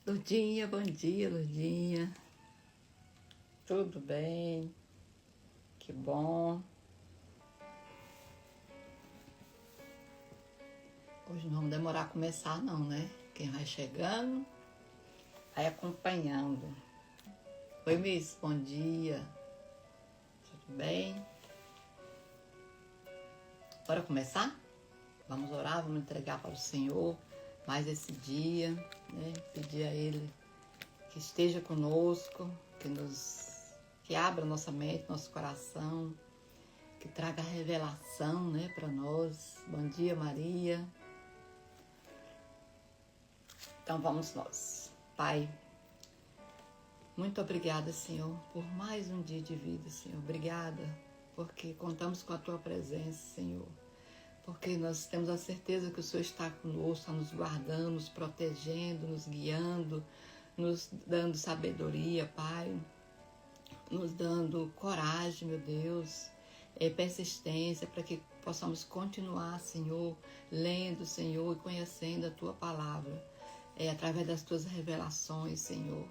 Lurdinha, bom dia, Lurdinha. Tudo bem? Que bom. Hoje não vamos demorar a começar não, né? Quem vai chegando, vai acompanhando. Oi, Miss, bom dia. Tudo bem? Bora começar? Vamos orar, vamos entregar para o Senhor mais esse dia, né? Pedir a Ele que esteja conosco, que abra nossa mente, nosso coração, que traga revelação, né, para nós. Bom dia, Maria. Então vamos nós. Pai, muito obrigada, Senhor, por mais um dia de vida, Senhor. Obrigada, porque contamos com a Tua presença, Senhor. Porque nós temos a certeza que o Senhor está conosco, está nos guardando, nos protegendo, nos guiando, nos dando sabedoria, Pai. Nos dando coragem, meu Deus, persistência, para que possamos continuar, Senhor, lendo, Senhor, e conhecendo a Tua palavra, através das Tuas revelações, Senhor.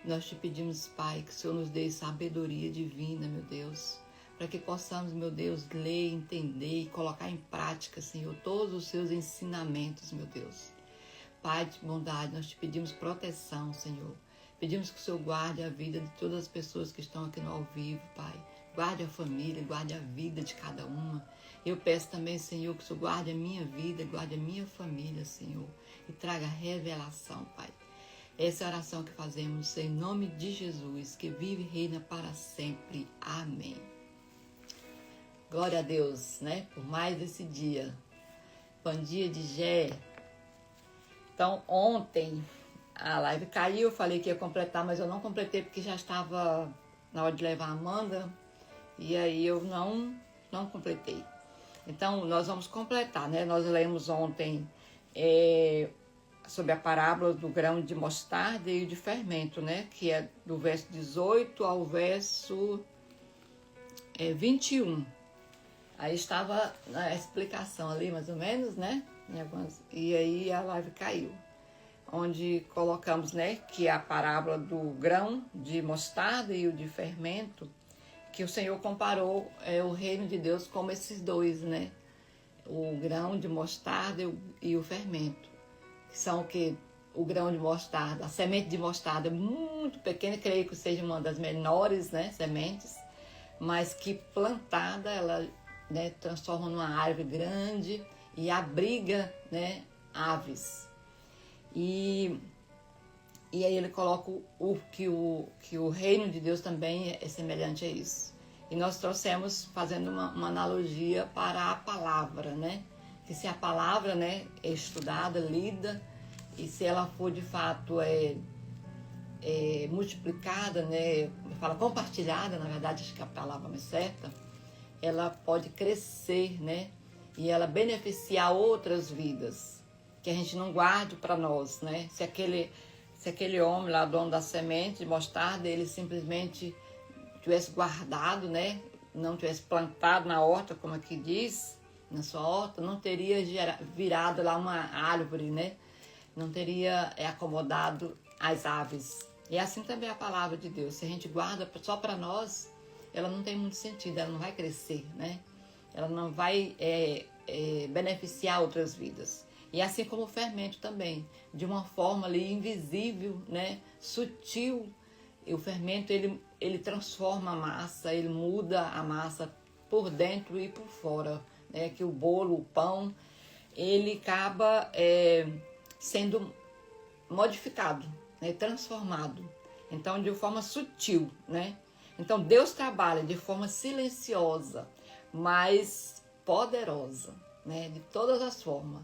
Nós te pedimos, Pai, que o Senhor nos dê sabedoria divina, meu Deus, para que possamos, meu Deus, ler, entender e colocar em prática, Senhor, todos os Seus ensinamentos, meu Deus. Pai de bondade, nós te pedimos proteção, Senhor. Pedimos que o Senhor guarde a vida de todas as pessoas que estão aqui no ao vivo, Pai. Guarde a família, guarde a vida de cada uma. Eu peço também, Senhor, que o Senhor guarde a minha vida, guarde a minha família, Senhor. E traga revelação, Pai. Essa é a oração que fazemos em nome de Jesus, que vive e reina para sempre. Amém. Glória a Deus, né? Por mais esse dia. Bom dia de Gé. Então, ontem a live caiu, eu falei que ia completar, mas eu não completei porque já estava na hora de levar a Amanda, e aí eu não completei. Então, nós vamos completar, né? Nós lemos ontem sobre a parábola do grão de mostarda e de fermento, né? Que é do verso 18 ao verso 21. Aí estava a explicação ali, mais ou menos, né? E aí a live caiu. Onde colocamos, né, que é a parábola do grão de mostarda e o de fermento, que o Senhor comparou o reino de Deus como esses dois, né? O grão de mostarda e o fermento. Que são o que? O grão de mostarda, a semente de mostarda é muito pequena, creio que seja uma das menores, né, sementes, mas que plantada ela, né, transforma numa árvore grande e abriga, né, aves. E aí ele coloca que o reino de Deus também é semelhante a isso. E nós trouxemos fazendo uma analogia para a palavra, né? Que se a palavra, né, é estudada, lida, e se ela for de fato multiplicada, né? Fala compartilhada, na verdade, acho que a palavra mais certa, ela pode crescer, né? E ela beneficiar outras vidas. Que a gente não guarde para nós, né? Se aquele homem lá, dono da semente de mostarda, ele simplesmente tivesse guardado, né? Não tivesse plantado na horta, como aqui diz, na sua horta, não teria virado lá uma árvore, né? Não teria acomodado as aves. E assim também a palavra de Deus. Se a gente guarda só para nós, ela não tem muito sentido, ela não vai crescer, né? Ela não vai beneficiar outras vidas. E assim como o fermento também, de uma forma ali invisível, né, sutil, o fermento ele transforma a massa, ele muda a massa por dentro e por fora, né, que o bolo, o pão, ele acaba sendo modificado, né, transformado. Então, de forma sutil, né? Então, Deus trabalha de forma silenciosa, mas poderosa, né, de todas as formas.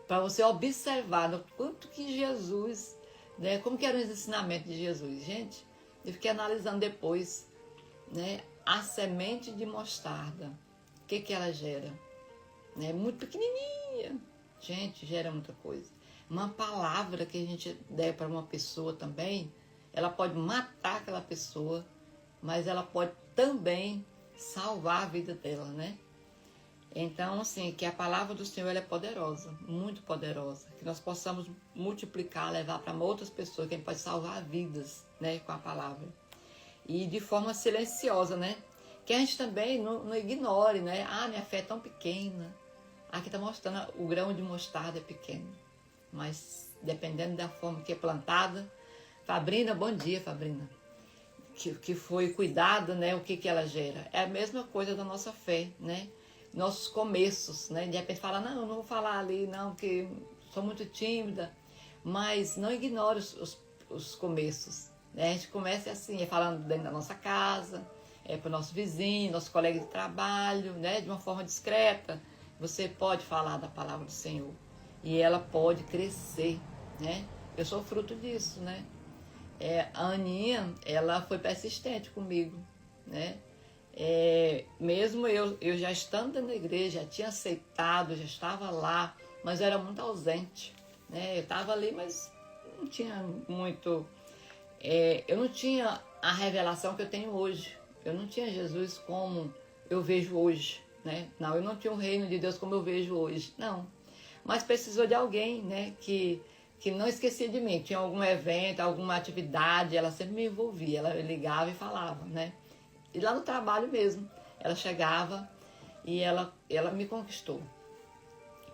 Para você observar o quanto que Jesus, né, como que eram os ensinamentos de Jesus. Gente, eu fiquei analisando depois, né, a semente de mostarda, o que ela gera? Né, muito pequenininha, gente, gera muita coisa. Uma palavra que a gente der para uma pessoa também, ela pode matar aquela pessoa, mas ela pode também salvar a vida dela, né? Então, assim, que a palavra do Senhor ela é poderosa, muito poderosa. Que nós possamos multiplicar, levar para outras pessoas, que a gente pode salvar vidas, né, com a palavra. E de forma silenciosa, né? Que a gente também não ignore, né? Ah, minha fé é tão pequena. Aqui está mostrando, o grão de mostarda é pequeno. Mas dependendo da forma que é plantada. Fabrina, bom dia, Fabrina. Que foi cuidada, né? O que ela gera. É a mesma coisa da nossa fé, né? Nossos começos, né? De repente fala, não, eu não vou falar ali, não, que sou muito tímida. Mas não ignore os começos. Né? A gente começa assim, falando dentro da nossa casa, para o nosso vizinho, nosso colega de trabalho, né? De uma forma discreta. Você pode falar da palavra do Senhor. E ela pode crescer, né? Eu sou fruto disso, né? A Aninha, ela foi persistente comigo, né? Mesmo eu já estando na igreja, já tinha aceitado, já estava lá, mas eu era muito ausente, né? Eu estava ali, mas não tinha muito... eu não tinha a revelação que eu tenho hoje. Eu não tinha Jesus como eu vejo hoje, né? Não, eu não tinha o reino de Deus como eu vejo hoje, não. Mas precisou de alguém, né? Que não esquecia de mim. Tinha algum evento, alguma atividade, ela sempre me envolvia. Ela ligava e falava, né? E lá no trabalho mesmo, ela chegava e ela me conquistou.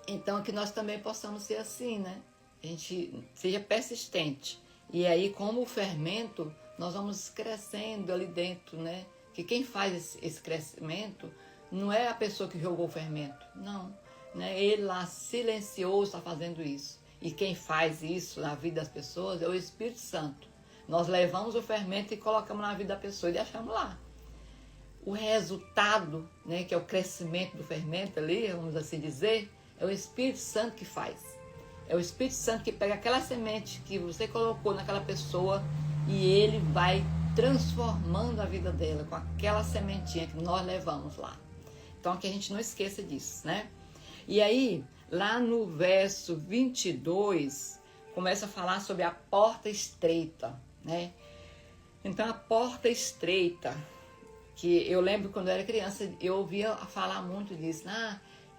Então, que nós também possamos ser assim, né? A gente seja persistente. E aí, como o fermento, nós vamos crescendo ali dentro, né? Que quem faz esse crescimento não é a pessoa que jogou o fermento, não. Né? Ele lá silenciou, está fazendo isso. E quem faz isso na vida das pessoas é o Espírito Santo. Nós levamos o fermento e colocamos na vida da pessoa e deixamos lá. O resultado, né, que é o crescimento do fermento ali, vamos assim dizer, é o Espírito Santo que faz. É o Espírito Santo que pega aquela semente que você colocou naquela pessoa e ele vai transformando a vida dela com aquela sementinha que nós levamos lá. Então, que a gente não esqueça disso, né? E aí, lá no verso 22, começa a falar sobre a porta estreita, né? Então, a porta estreita, que eu lembro quando eu era criança, eu ouvia falar muito disso,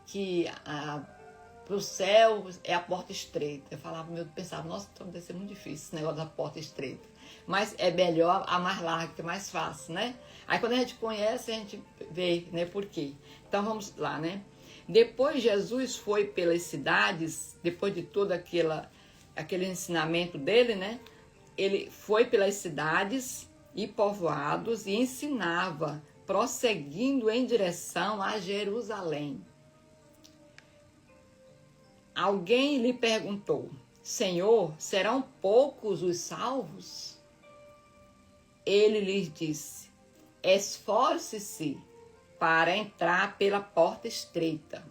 que para o céu é a porta estreita. Eu falava, pensava, nossa, então deve ser muito difícil esse negócio da porta estreita. Mas é melhor a mais larga, que é mais fácil, né? Aí quando a gente conhece, a gente vê, né, por quê. Então vamos lá, né? Depois Jesus foi pelas cidades, depois de todo aquele ensinamento dele, né? Ele foi pelas cidades e povoados e ensinava, prosseguindo em direção a Jerusalém. Alguém lhe perguntou, Senhor, serão poucos os salvos? Ele lhes disse, esforce-se para entrar pela porta estreita,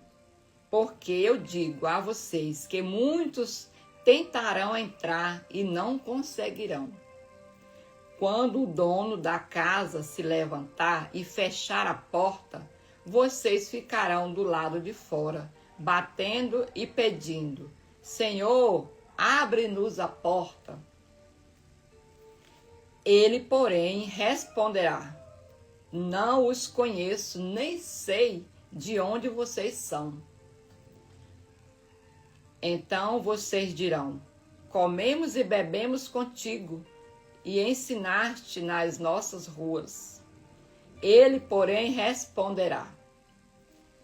porque eu digo a vocês que muitos tentarão entrar e não conseguirão. Quando o dono da casa se levantar e fechar a porta, vocês ficarão do lado de fora, batendo e pedindo, Senhor, abre-nos a porta. Ele, porém, responderá, não os conheço, nem sei de onde vocês são. Então vocês dirão, comemos e bebemos contigo, e ensinaste nas nossas ruas. Ele, porém, responderá,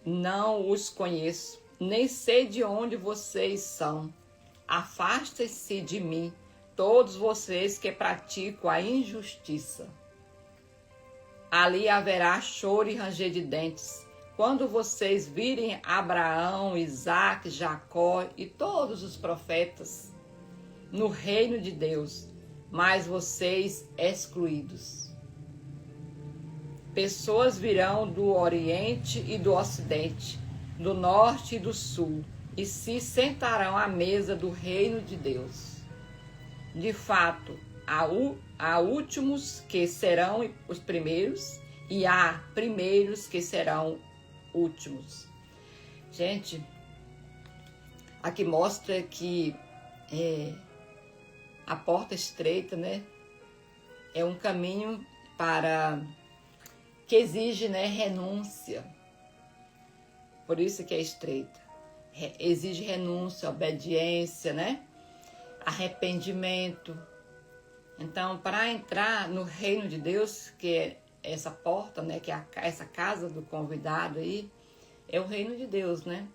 não os conheço, nem sei de onde vocês são. Afastem-se de mim, todos vocês que praticam a injustiça. Ali haverá choro e ranger de dentes, quando vocês virem Abraão, Isaque, Jacó e todos os profetas no reino de Deus, mas vocês excluídos. Pessoas virão do Oriente e do Ocidente, do Norte e do Sul, e se sentarão à mesa do reino de Deus. De fato, há últimos que serão os primeiros, e há primeiros que serão últimos. Gente, aqui mostra que a porta estreita, né, é um caminho que exige, né, renúncia. Por isso que é estreita. Exige renúncia, obediência, né? Arrependimento. Então, para entrar no reino de Deus, que é essa porta, né? Que é essa casa do convidado aí, é o reino de Deus, né?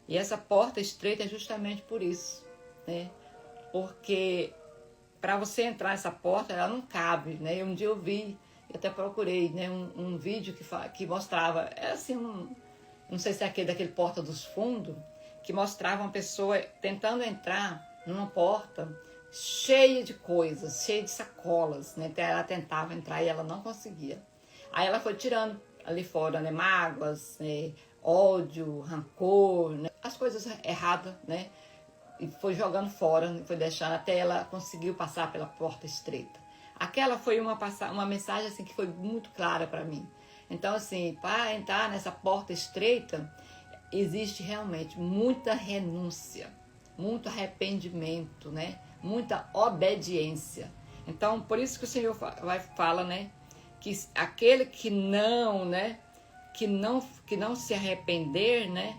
E essa porta estreita é justamente por isso, né? Porque para você entrar nessa porta, ela não cabe, né? Um dia eu vi, eu até procurei, né? Um vídeo que mostrava, é assim, não sei se é daquele porta dos fundos, que mostrava uma pessoa tentando entrar numa porta cheia de coisas, cheia de sacolas, né? Então ela tentava entrar e ela não conseguia. Aí ela foi tirando ali fora, né? Mágoas, né? Ódio, rancor, né? As coisas erradas, né? E foi jogando fora, foi deixando até ela conseguiu passar pela porta estreita. Aquela foi uma mensagem assim que foi muito clara para mim. Então assim, para entrar nessa porta estreita, existe realmente muita renúncia, muito arrependimento, né? Muita obediência. Então, por isso que o Senhor fala, né? Que aquele que não, né? Que não se arrepender, né?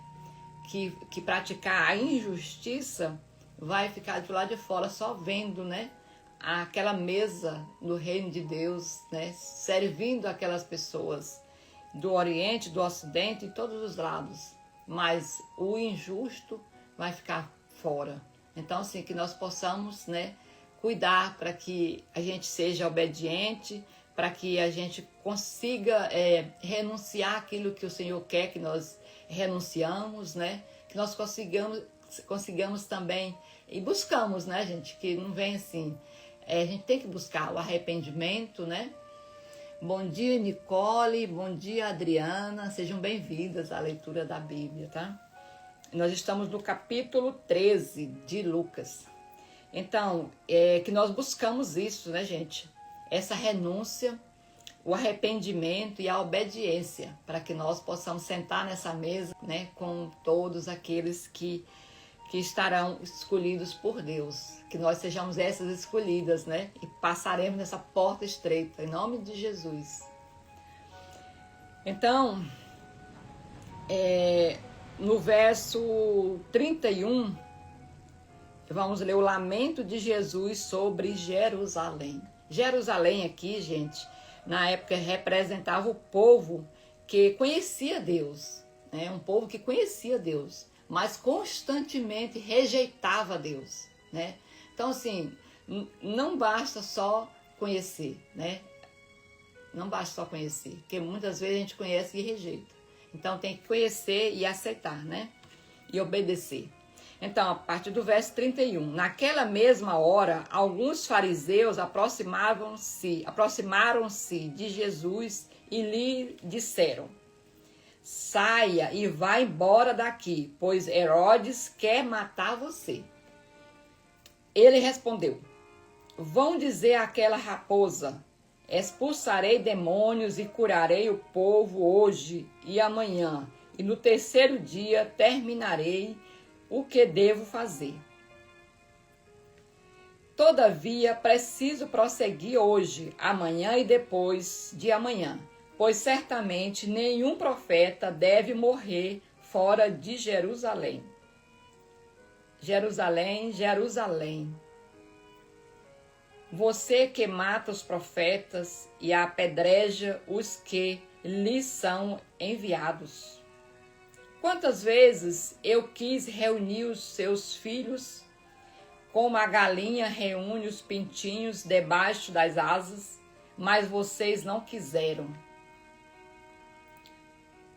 Que praticar a injustiça, vai ficar do lado de fora só vendo, né? Aquela mesa do reino de Deus, né? Servindo aquelas pessoas do Oriente, do Ocidente, de todos os lados. Mas o injusto vai ficar fora. Então, assim, que nós possamos, né, cuidar para que a gente seja obediente, para que a gente consiga renunciar aquilo que o Senhor quer que nós renunciamos, né? Que nós consigamos também, e buscamos, né, gente? Que não vem assim, a gente tem que buscar o arrependimento, né? Bom dia, Nicole, bom dia, Adriana, sejam bem-vindas à leitura da Bíblia, tá? Nós estamos no capítulo 13 de Lucas. Então, que nós buscamos isso, né, gente? Essa renúncia, o arrependimento e a obediência, para que nós possamos sentar nessa mesa, né, com todos aqueles que estarão escolhidos por Deus. Que nós sejamos essas escolhidas, né? E passaremos nessa porta estreita, em nome de Jesus. Então, no verso 31, vamos ler o lamento de Jesus sobre Jerusalém. Jerusalém aqui, gente, na época representava o povo que conhecia Deus, né? Um povo que conhecia Deus, mas constantemente rejeitava Deus, né? Então, assim, não basta só conhecer, né? Não basta só conhecer, porque muitas vezes a gente conhece e rejeita. Então, tem que conhecer e aceitar, né? E obedecer. Então, a partir do verso 31. Naquela mesma hora, alguns fariseus aproximaram-se de Jesus e lhe disseram: saia e vá embora daqui, pois Herodes quer matar você. Ele respondeu: vão dizer àquela raposa: expulsarei demônios e curarei o povo hoje e amanhã, e no terceiro dia terminarei o que devo fazer. Todavia, preciso prosseguir hoje, amanhã e depois de amanhã, pois certamente nenhum profeta deve morrer fora de Jerusalém. Jerusalém, Jerusalém, você que mata os profetas e apedreja os que lhes são enviados. Quantas vezes eu quis reunir os seus filhos, como a galinha reúne os pintinhos debaixo das asas, mas vocês não quiseram.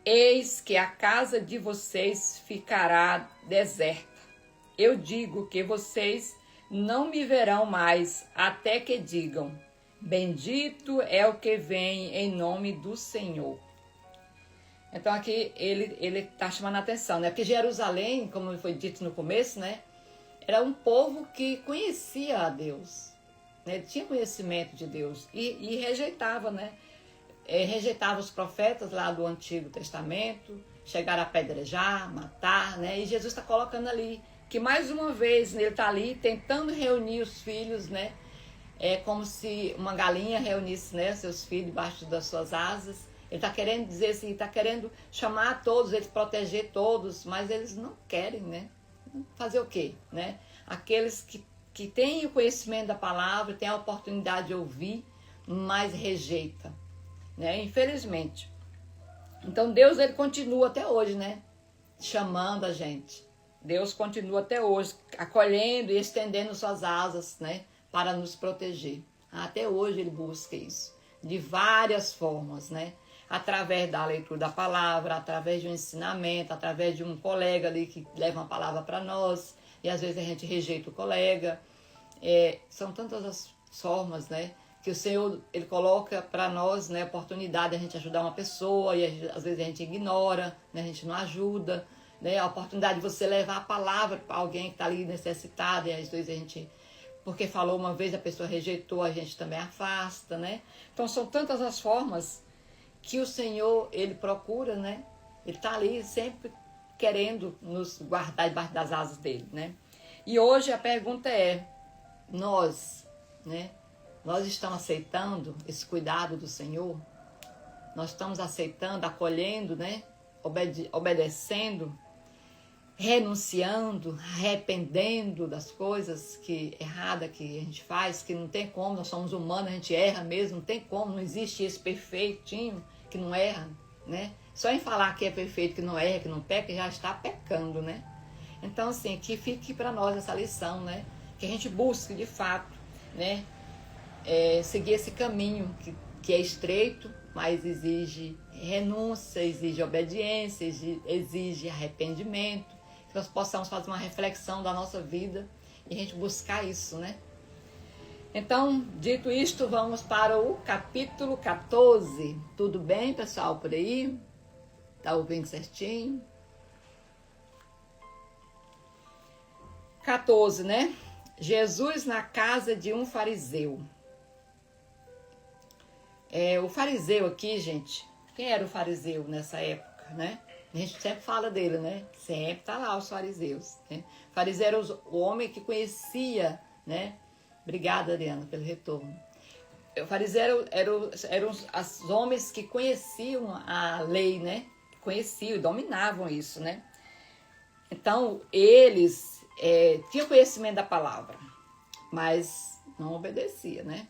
Eis que a casa de vocês ficará deserta. Eu digo que vocês não me verão mais, até que digam: bendito é o que vem em nome do Senhor. Então aqui ele está chamando a atenção, né? Porque Jerusalém, como foi dito no começo, né? Era um povo que conhecia a Deus, né? Tinha conhecimento de Deus e rejeitava, né? Rejeitava os profetas lá do Antigo Testamento, chegaram a apedrejar, matar, né? E Jesus está colocando ali que mais uma vez ele está ali tentando reunir os filhos, né? É como se uma galinha reunisse, né, seus filhos debaixo das suas asas. Ele está querendo dizer assim, está querendo chamar todos, eles proteger todos, mas eles não querem, né? Fazer o quê, né? Aqueles que têm o conhecimento da palavra, têm a oportunidade de ouvir, mas rejeita, né? Infelizmente. Então Deus, ele continua até hoje, né? Chamando a gente. Deus continua até hoje, acolhendo e estendendo suas asas, né? Para nos proteger. Até hoje ele busca isso, de várias formas, né? Através da leitura da palavra, através de um ensinamento, através de um colega ali que leva uma palavra para nós, e às vezes a gente rejeita o colega. São tantas as formas, né? Que o Senhor, ele coloca para nós, né, a oportunidade de a gente ajudar uma pessoa, e às vezes a gente ignora, né, a gente não ajuda, né, a oportunidade de você levar a palavra para alguém que está ali necessitado, e às vezes a gente, porque falou uma vez, a pessoa rejeitou, a gente também afasta, né? Então são tantas as formas que o Senhor, ele procura, né? Ele está ali sempre querendo nos guardar debaixo das asas dele, né? E hoje a pergunta é, nós, né? Nós estamos aceitando esse cuidado do Senhor? Nós estamos aceitando, acolhendo, né? Obedecendo, renunciando, arrependendo das coisas erradas que a gente faz, que não tem como, nós somos humanos, a gente erra mesmo, não tem como, não existe esse perfeitinho que não erra, né? Só em falar que é perfeito, que não erra, que não peca, já está pecando, né? Então, assim, que fique para nós essa lição, né? Que a gente busque, de fato, né? Seguir esse caminho que é estreito, mas exige renúncia, exige obediência, exige arrependimento, que nós possamos fazer uma reflexão da nossa vida e a gente buscar isso, né? Então, dito isto, vamos para o capítulo 14. Tudo bem, pessoal, por aí? Tá ouvindo certinho? 14, né? Jesus na casa de um fariseu. O fariseu aqui, gente, quem era o fariseu nessa época, né? A gente sempre fala dele, né? Sempre tá lá os fariseus, né? O fariseu era o homem que conhecia, né? Obrigada, Ariana, pelo retorno. O fariseu eram os homens que conheciam a lei, né? Conheciam e dominavam isso, né? Então, eles tinham conhecimento da palavra, mas não obedeciam, né?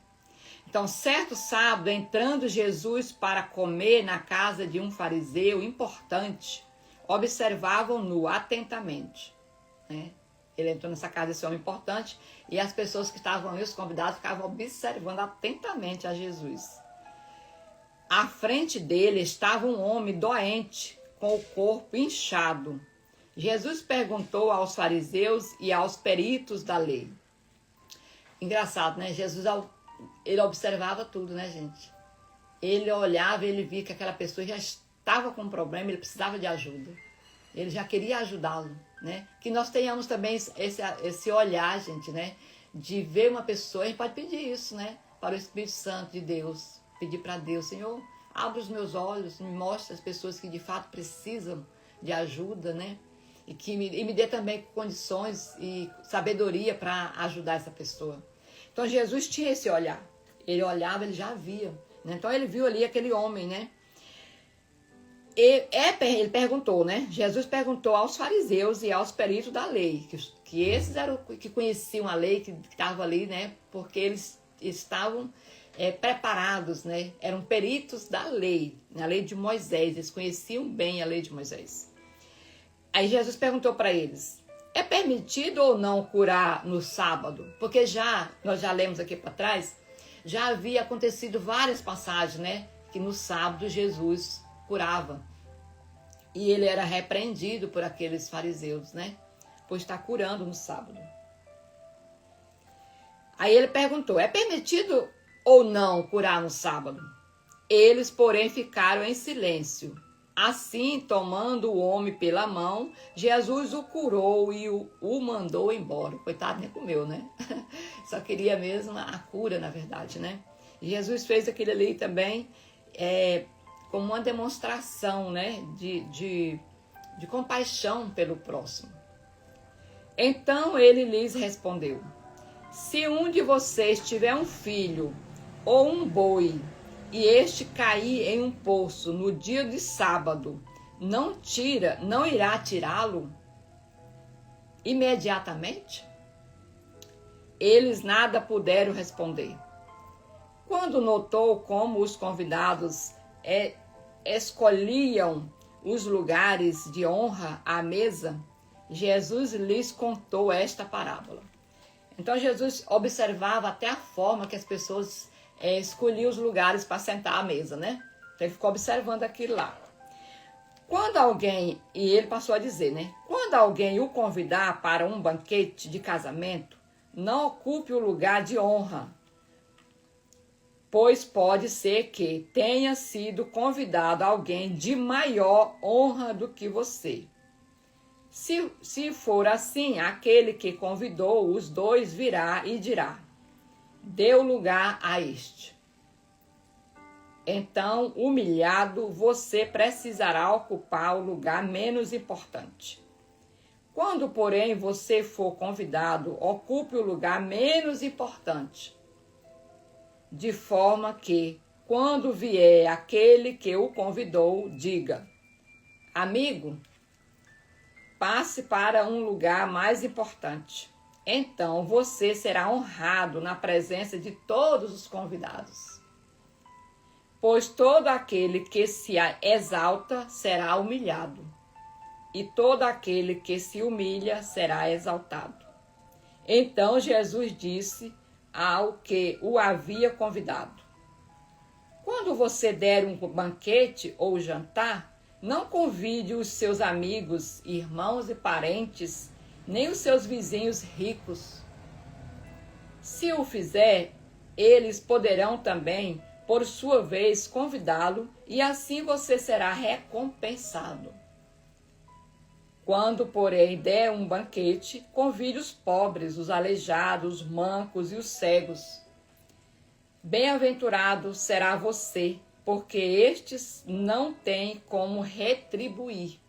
Então, certo sábado, entrando Jesus para comer na casa de um fariseu importante, observavam-no atentamente, né? Ele entrou nessa casa desse homem importante e as pessoas que estavam ali, os convidados, ficavam observando atentamente a Jesus. À frente dele estava um homem doente, com o corpo inchado. Jesus perguntou aos fariseus e aos peritos da lei. Engraçado, né? Jesus, ele observava tudo, né, gente? Ele olhava, ele via que aquela pessoa já estava com um problema, ele precisava de ajuda. Ele já queria ajudá-lo, né? Que nós tenhamos também esse olhar, gente, né? De ver uma pessoa, a gente pode pedir isso, né? Para o Espírito Santo de Deus. Pedir para Deus, Senhor, abre os meus olhos, me mostre as pessoas que de fato precisam de ajuda, né? E me dê também condições e sabedoria para ajudar essa pessoa. Então Jesus tinha esse olhar. Ele olhava, ele já via, né? Então ele viu ali aquele homem, né? Ele perguntou, né? Jesus perguntou aos fariseus e aos peritos da lei, que esses eram que conheciam a lei, que estavam ali, né? Porque eles estavam preparados, né? Eram peritos da lei, na lei de Moisés, eles conheciam bem a lei de Moisés. Aí Jesus perguntou para eles, é permitido ou não curar no sábado? Porque nós já lemos aqui para trás, já havia acontecido várias passagens, né? Que no sábado Jesus curava. E ele era repreendido por aqueles fariseus, né? Por estar curando no sábado. Aí ele perguntou, é permitido ou não curar no sábado? Eles, porém, ficaram em silêncio. Assim, tomando o homem pela mão, Jesus o curou e o mandou embora. Coitado, nem comeu, né? Só queria mesmo a cura, na verdade, né? E Jesus fez aquilo ali também como uma demonstração, né? De compaixão pelo próximo. Então ele lhes respondeu, se um de vocês tiver um filho ou um boi e este cair em um poço no dia de sábado, não irá tirá-lo imediatamente? Eles nada puderam responder. Quando notou como os convidados escolhiam os lugares de honra à mesa, Jesus lhes contou esta parábola. Então Jesus observava até a forma que as pessoas escolhiam os lugares para sentar à mesa, né? Então ele ficou observando aquilo lá. Quando alguém, e ele passou a dizer, né? Quando alguém o convidar para um banquete de casamento, não ocupe o lugar de honra, pois pode ser que tenha sido convidado alguém de maior honra do que você. Se for assim, aquele que convidou os dois virá e dirá: deu lugar a este. Então, humilhado, você precisará ocupar o lugar menos importante. Quando, porém, você for convidado, ocupe o lugar menos importante, de forma que, quando vier aquele que o convidou, diga: amigo, passe para um lugar mais importante. Então você será honrado na presença de todos os convidados. Pois todo aquele que se exalta será humilhado, e todo aquele que se humilha será exaltado. Então Jesus disse ao que o havia convidado: quando você der um banquete ou jantar, não convide os seus amigos, irmãos e parentes, nem os seus vizinhos ricos. Se o fizer, eles poderão também, por sua vez, convidá-lo, e assim você será recompensado. Quando, porém, der um banquete, convide os pobres, os aleijados, os mancos e os cegos. Bem-aventurado será você, porque estes não têm como retribuir.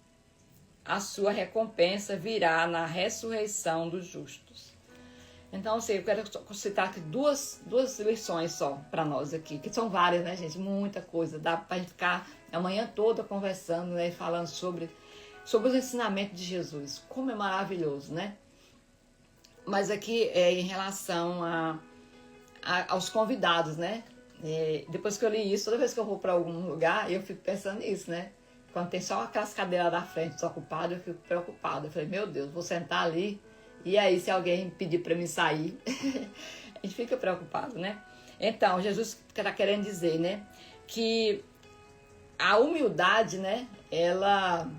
A sua recompensa virá na ressurreição dos justos. Então, assim, eu quero citar aqui duas lições só para nós aqui, que são várias, né, gente? Muita coisa. Dá para a gente ficar a manhã toda conversando, né, falando sobre os ensinamentos de Jesus. Como é maravilhoso, né? Mas aqui em relação aos convidados, né? Depois que eu li isso, toda vez que eu vou para algum lugar, eu fico pensando nisso, né? Quando tem só aquelas cadeiras da frente desocupadas, eu fico preocupada. Eu falei, meu Deus, vou sentar ali, e aí se alguém pedir para mim sair, a gente fica preocupado, né? Então, Jesus está querendo dizer, né? Que a humildade, né? Ela,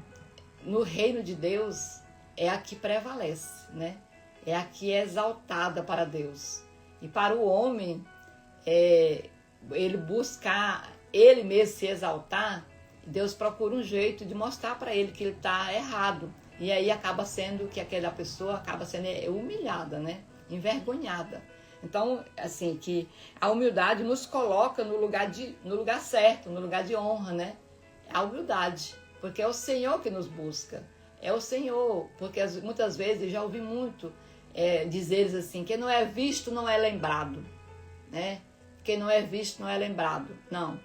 no reino de Deus, é a que prevalece, né? É a que é exaltada para Deus. E para o homem, ele buscar ele mesmo se exaltar, Deus procura um jeito de mostrar para ele que ele está errado. E aí acaba sendo que aquela pessoa acaba sendo humilhada, né? Envergonhada. Então, assim, que a humildade nos coloca no lugar certo, no lugar de honra, né? A humildade, porque é o Senhor que nos busca. É o Senhor, porque muitas vezes eu já ouvi muito dizeres assim, quem não é visto não é lembrado, né? Quem não é visto não é lembrado. Não.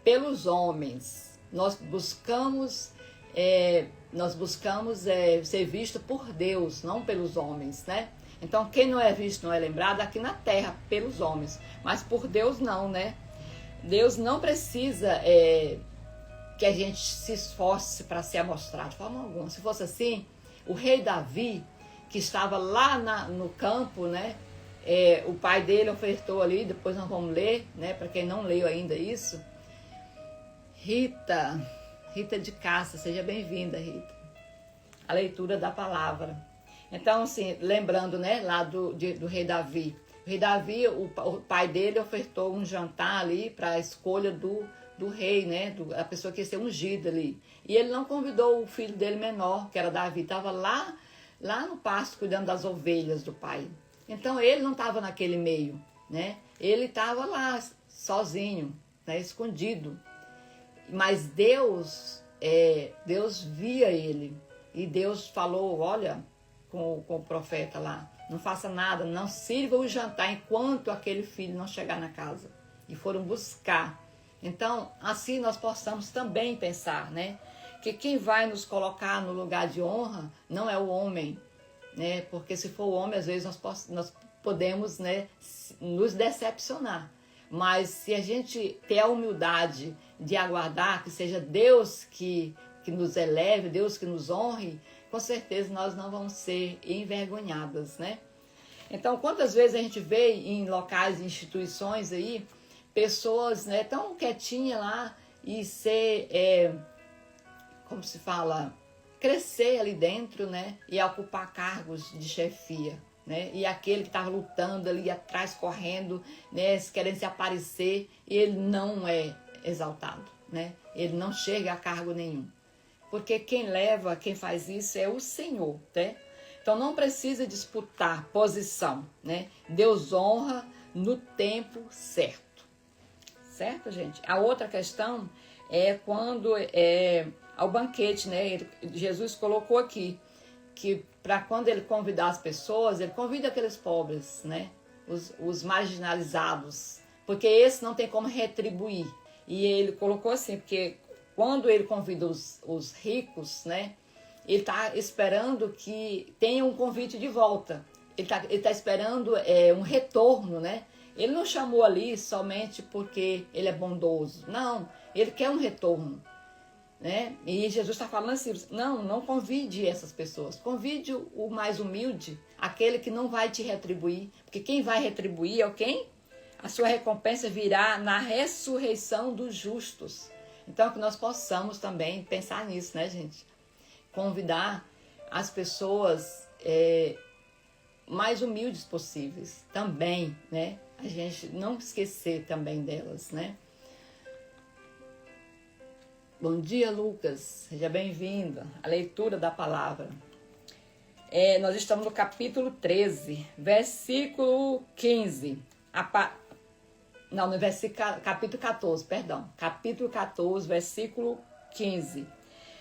Pelos homens, nós buscamos ser visto por Deus, não pelos homens, né? Então, quem não é visto não é lembrado aqui na terra, pelos homens. Mas por Deus não, né? Deus não precisa que a gente se esforce para se amostrar de forma alguma. Se fosse assim, o rei Davi, que estava lá no campo, né? O pai dele ofertou ali, depois nós vamos ler, né? Para quem não leu ainda isso. Rita de Cássia, seja bem-vinda, Rita. A leitura da palavra. Então, assim, lembrando, né, lá do rei Davi. O rei Davi, o pai dele ofertou um jantar ali para a escolha do rei, né, a pessoa que ia ser ungida ali. E ele não convidou o filho dele menor, que era Davi, estava lá no pasto cuidando das ovelhas do pai. Então, ele não estava naquele meio, né? Ele estava lá sozinho, né, escondido. Mas Deus via ele. E Deus falou, olha, com o profeta lá, não faça nada, não sirva o jantar enquanto aquele filho não chegar na casa. E foram buscar. Então, assim nós possamos também pensar, né? Que quem vai nos colocar no lugar de honra não é o homem, né? Porque se for o homem, às vezes nós podemos, né, nos decepcionar. Mas se a gente ter a humildade de aguardar que seja Deus que nos eleve, Deus que nos honre, com certeza nós não vamos ser envergonhadas, né? Então, quantas vezes a gente vê em locais, instituições aí, pessoas, né, tão quietinhas lá e ser, como se fala, crescer ali dentro, né, e ocupar cargos de chefia, né, e aquele que estava lutando ali atrás, correndo, né, querendo se aparecer, ele não é exaltado, né, ele não chega a cargo nenhum, porque quem leva, quem faz isso é o Senhor, né. Então não precisa disputar posição, né? Deus honra no tempo certo. Certo, gente? A outra questão é quando ao banquete, né? Jesus colocou aqui que para quando ele convidar as pessoas, ele convida aqueles pobres, né? Os marginalizados, porque esse não tem como retribuir. E ele colocou assim, porque quando ele convida os ricos, né? Ele está esperando que tenha um convite de volta. Ele tá esperando um retorno, né? Ele não chamou ali somente porque ele é bondoso. Não, ele quer um retorno, né? E Jesus está falando assim, não convide essas pessoas. Convide o mais humilde, aquele que não vai te retribuir. Porque quem vai retribuir é quem? A sua recompensa virá na ressurreição dos justos. Então, que nós possamos também pensar nisso, né, gente? Convidar as pessoas mais humildes possíveis também, né? A gente não esquecer também delas, né? Bom dia, Lucas. Seja bem-vindo à leitura da palavra. Nós estamos no capítulo 13, versículo 15. Capítulo 14, perdão. Capítulo 14, versículo 15.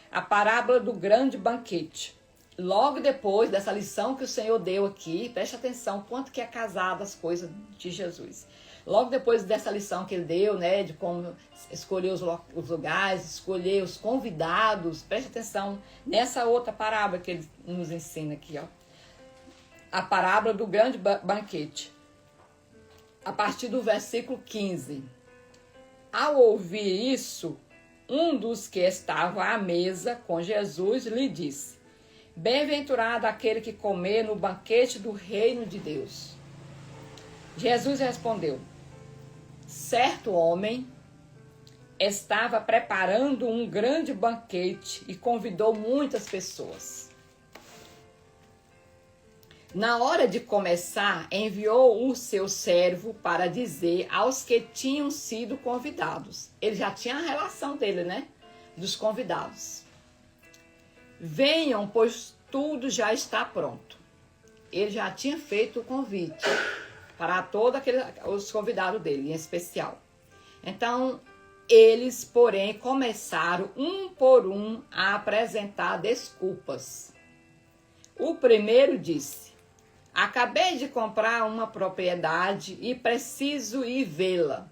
A parábola do grande banquete. Logo depois dessa lição que o Senhor deu aqui, preste atenção quanto que é casado as coisas de Jesus. Logo depois dessa lição que ele deu, né, de como escolher os lugares, escolher os convidados, preste atenção nessa outra parábola que ele nos ensina aqui, ó. A parábola do grande banquete. A partir do versículo 15. Ao ouvir isso, um dos que estava à mesa com Jesus lhe disse: Bem-aventurado aquele que comer no banquete do reino de Deus. Jesus respondeu: Certo homem estava preparando um grande banquete e convidou muitas pessoas. Na hora de começar, enviou o seu servo para dizer aos que tinham sido convidados. Ele já tinha a relação dele, né? Dos convidados. Venham, pois tudo já está pronto. Ele já tinha feito o convite para todos os convidados dele, em especial. Então, eles, porém, começaram um por um a apresentar desculpas. O primeiro disse: Acabei de comprar uma propriedade e preciso ir vê-la.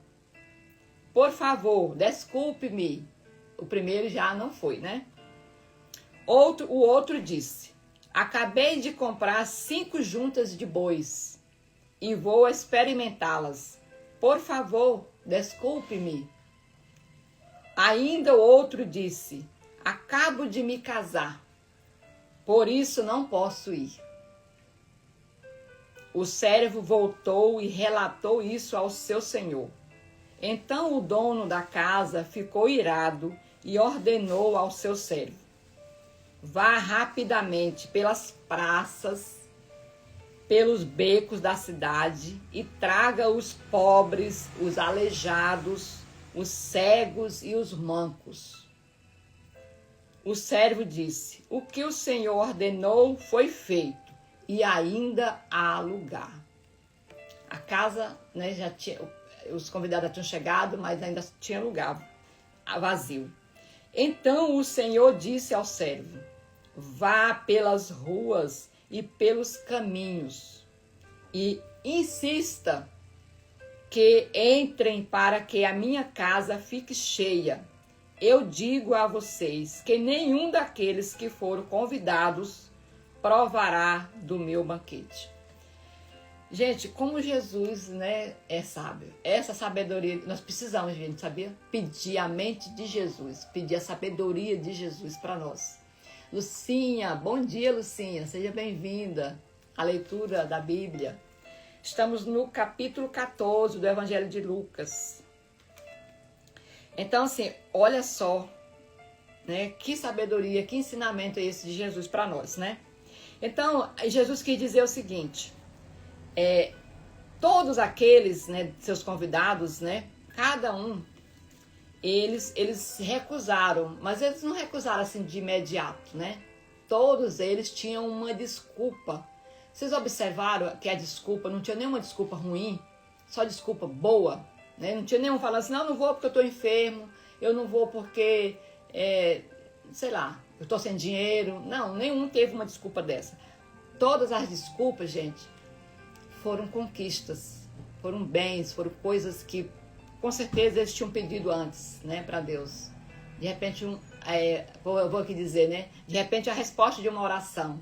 Por favor, desculpe-me. O primeiro já não foi, né? O outro disse: Acabei de comprar 5 juntas de bois e vou experimentá-las. Por favor, desculpe-me. Ainda o outro disse: Acabo de me casar, por isso não posso ir. O servo voltou e relatou isso ao seu senhor. Então o dono da casa ficou irado e ordenou ao seu servo: Vá rapidamente pelas praças, pelos becos da cidade e traga os pobres, os aleijados, os cegos e os mancos. O servo disse: O que o Senhor ordenou foi feito, e ainda há lugar. A casa, né, já tinha, os convidados já tinham chegado, mas ainda tinha lugar vazio. Então o Senhor disse ao servo: Vá pelas ruas e pelos caminhos e insista que entrem para que a minha casa fique cheia. Eu digo a vocês que nenhum daqueles que foram convidados provará do meu banquete. Gente, como Jesus, né, é sábio. Essa sabedoria, nós precisamos, gente, sabia? Pedir a mente de Jesus, pedir a sabedoria de Jesus para nós. Lucinha, bom dia, Lucinha, seja bem-vinda à leitura da Bíblia. Estamos no capítulo 14 do Evangelho de Lucas. Então, assim, olha só, né, que sabedoria, que ensinamento é esse de Jesus para nós, né? Então, Jesus quis dizer o seguinte, todos aqueles, né, seus convidados, né, cada um, eles recusaram, mas eles não recusaram assim de imediato, né? Todos eles tinham uma desculpa. Vocês observaram que a desculpa, não tinha nenhuma desculpa ruim, só desculpa boa, né? Não tinha nenhum falando assim, não vou porque eu estou enfermo, eu não vou porque, sei lá, eu estou sem dinheiro. Não, nenhum teve uma desculpa dessa. Todas as desculpas, gente, foram conquistas, foram bens, foram coisas que com certeza eles tinham pedido antes, né, para Deus. De repente, eu vou aqui dizer, né, de repente a resposta de uma oração.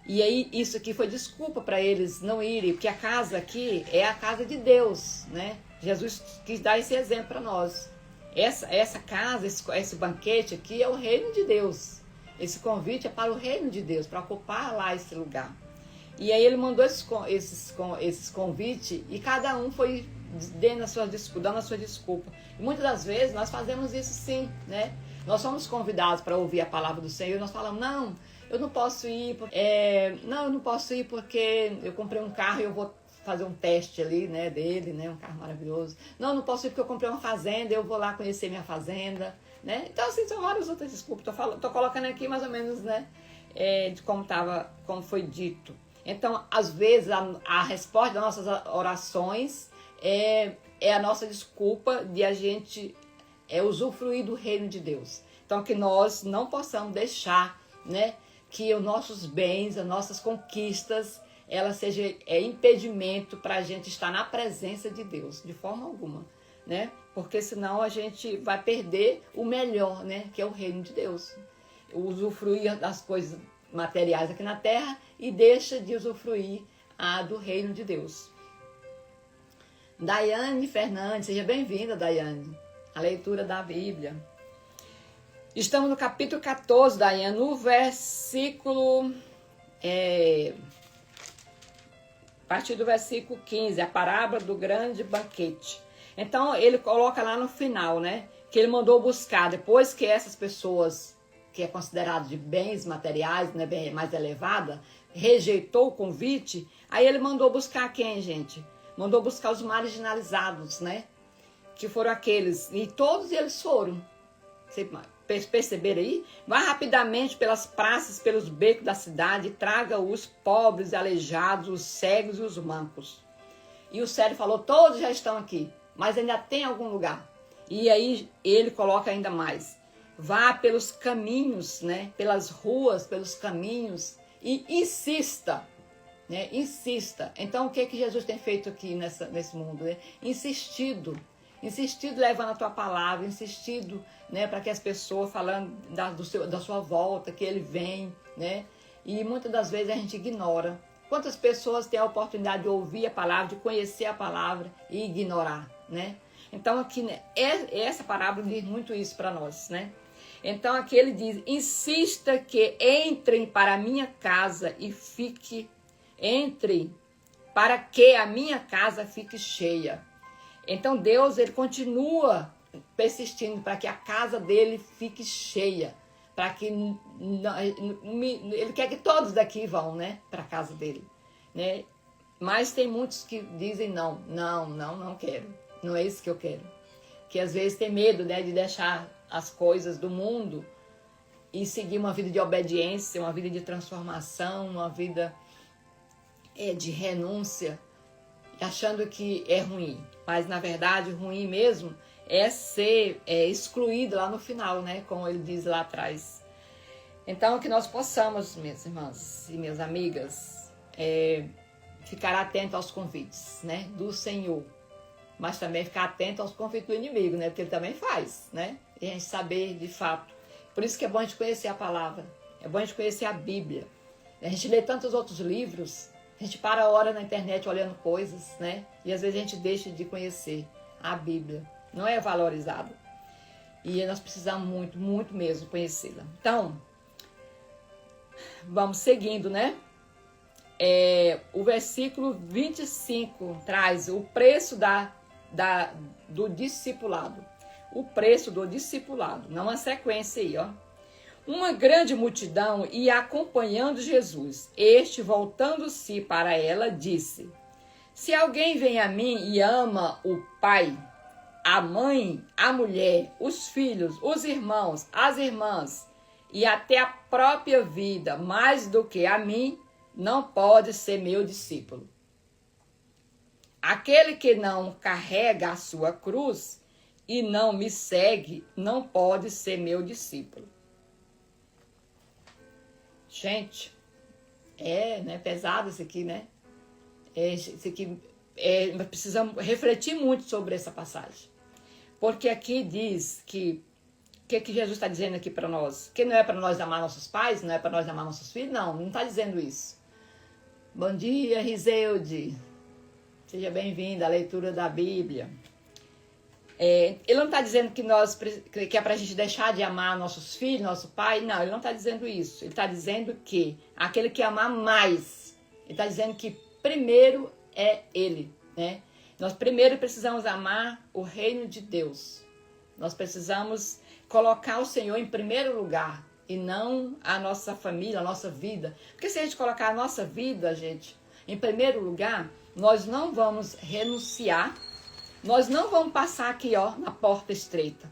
E aí isso aqui foi desculpa para eles não irem, porque a casa aqui é a casa de Deus, né? Jesus quis dar esse exemplo para nós. Essa casa, esse banquete aqui é o reino de Deus. Esse convite é para o reino de Deus, para ocupar lá esse lugar. E aí ele mandou esses convites e cada um foi dando a sua desculpa. E muitas das vezes nós fazemos isso sim, né? Nós somos convidados para ouvir a palavra do Senhor e nós falamos, não, eu não posso ir, porque eu comprei um carro e eu vou fazer um teste ali, né, dele, né, um carro maravilhoso. Não posso ir porque eu comprei uma fazenda, eu vou lá conhecer minha fazenda, né? Então, assim, são várias outras desculpas. Tô colocando aqui mais ou menos, né, de como foi dito. Então, às vezes, a resposta das nossas orações é a nossa desculpa de a gente usufruir do reino de Deus. Então, que nós não possamos deixar, né, que os nossos bens, as nossas conquistas, ela seja impedimento para a gente estar na presença de Deus, de forma alguma, né? Porque senão a gente vai perder o melhor, né, que é o reino de Deus. Usufruir das coisas materiais aqui na terra e deixa de usufruir do reino de Deus. Daiane Fernandes, seja bem-vinda, Daiane, à leitura da Bíblia. Estamos no capítulo 14, Daiane, no versículo, a partir do versículo 15, a parábola do grande banquete. Então, ele coloca lá no final, né, que ele mandou buscar, depois que essas pessoas, que é considerado de bens materiais, né, bem mais elevada, rejeitou o convite, aí ele mandou buscar quem, gente? Mandou buscar os marginalizados, né, que foram aqueles, e todos eles foram. Vocês perceberam aí? Vá rapidamente pelas praças, pelos becos da cidade, traga os pobres, aleijados, os cegos e os mancos. E o sério falou, todos já estão aqui, mas ainda tem algum lugar. E aí ele coloca ainda mais. Vá pelos caminhos, né? Pelas ruas, pelos caminhos e insista, né? Insista. Então o que Jesus tem feito aqui nesse mundo? Né? Insistido levando a tua palavra, insistido, né, para que as pessoas falando da sua volta, que ele vem, né? E muitas das vezes a gente ignora. Quantas pessoas têm a oportunidade de ouvir a palavra, de conhecer a palavra e ignorar, né? Então aqui, né, essa parábola diz muito isso para nós, né? Então aqui ele diz, insista que entrem para a minha casa e entrem para que a minha casa fique cheia. Então Deus, ele continua persistindo para que a casa dele fique cheia, para que ele quer que todos daqui vão, né, para a casa dele, né? Mas tem muitos que dizem não quero, não é isso que eu quero, que às vezes tem medo, né, de deixar as coisas do mundo e seguir uma vida de obediência, uma vida de transformação, uma vida de renúncia, achando que é ruim, mas na verdade ruim mesmo é ser excluído lá no final, né? Como ele diz lá atrás. Então que nós possamos, minhas irmãs e minhas amigas, ficar atentos aos convites, né? Do Senhor, mas também ficar atento aos conflitos do inimigo, né? Porque ele também faz, né? E a gente saber de fato. Por isso que é bom a gente conhecer a palavra, é bom a gente conhecer a Bíblia. A gente lê tantos outros livros, a gente para a hora na internet olhando coisas, né? E às vezes a gente deixa de conhecer a Bíblia. Não é valorizado. E nós precisamos muito, muito mesmo conhecê-la. Então, vamos seguindo, né? O versículo 25 traz o preço do discipulado. O preço do discipulado. Não uma sequência aí, ó. Uma grande multidão ia acompanhando Jesus. Este, voltando-se para ela, disse: se alguém vem a mim e ama o pai, a mãe, a mulher, os filhos, os irmãos, as irmãs e até a própria vida mais do que a mim, não pode ser meu discípulo. Aquele que não carrega a sua cruz e não me segue, não pode ser meu discípulo. Gente, né, pesado isso aqui, né? Nós precisamos refletir muito sobre essa passagem. Porque aqui diz que Jesus está dizendo aqui para nós? Que não é para nós amar nossos pais, não é para nós amar nossos filhos? Não está dizendo isso. Bom dia, Rizeude. Seja bem-vinda à leitura da Bíblia. Ele não está dizendo que é para a gente deixar de amar nossos filhos, nosso pai. Não, ele não está dizendo isso. Ele está dizendo que aquele que amar mais. Ele está dizendo que primeiro é ele, né? Nós primeiro precisamos amar o reino de Deus. Nós precisamos colocar o Senhor em primeiro lugar e não a nossa família, a nossa vida. Porque se a gente colocar a nossa vida, gente, em primeiro lugar, nós não vamos renunciar. Nós não vamos passar aqui, ó, na porta estreita.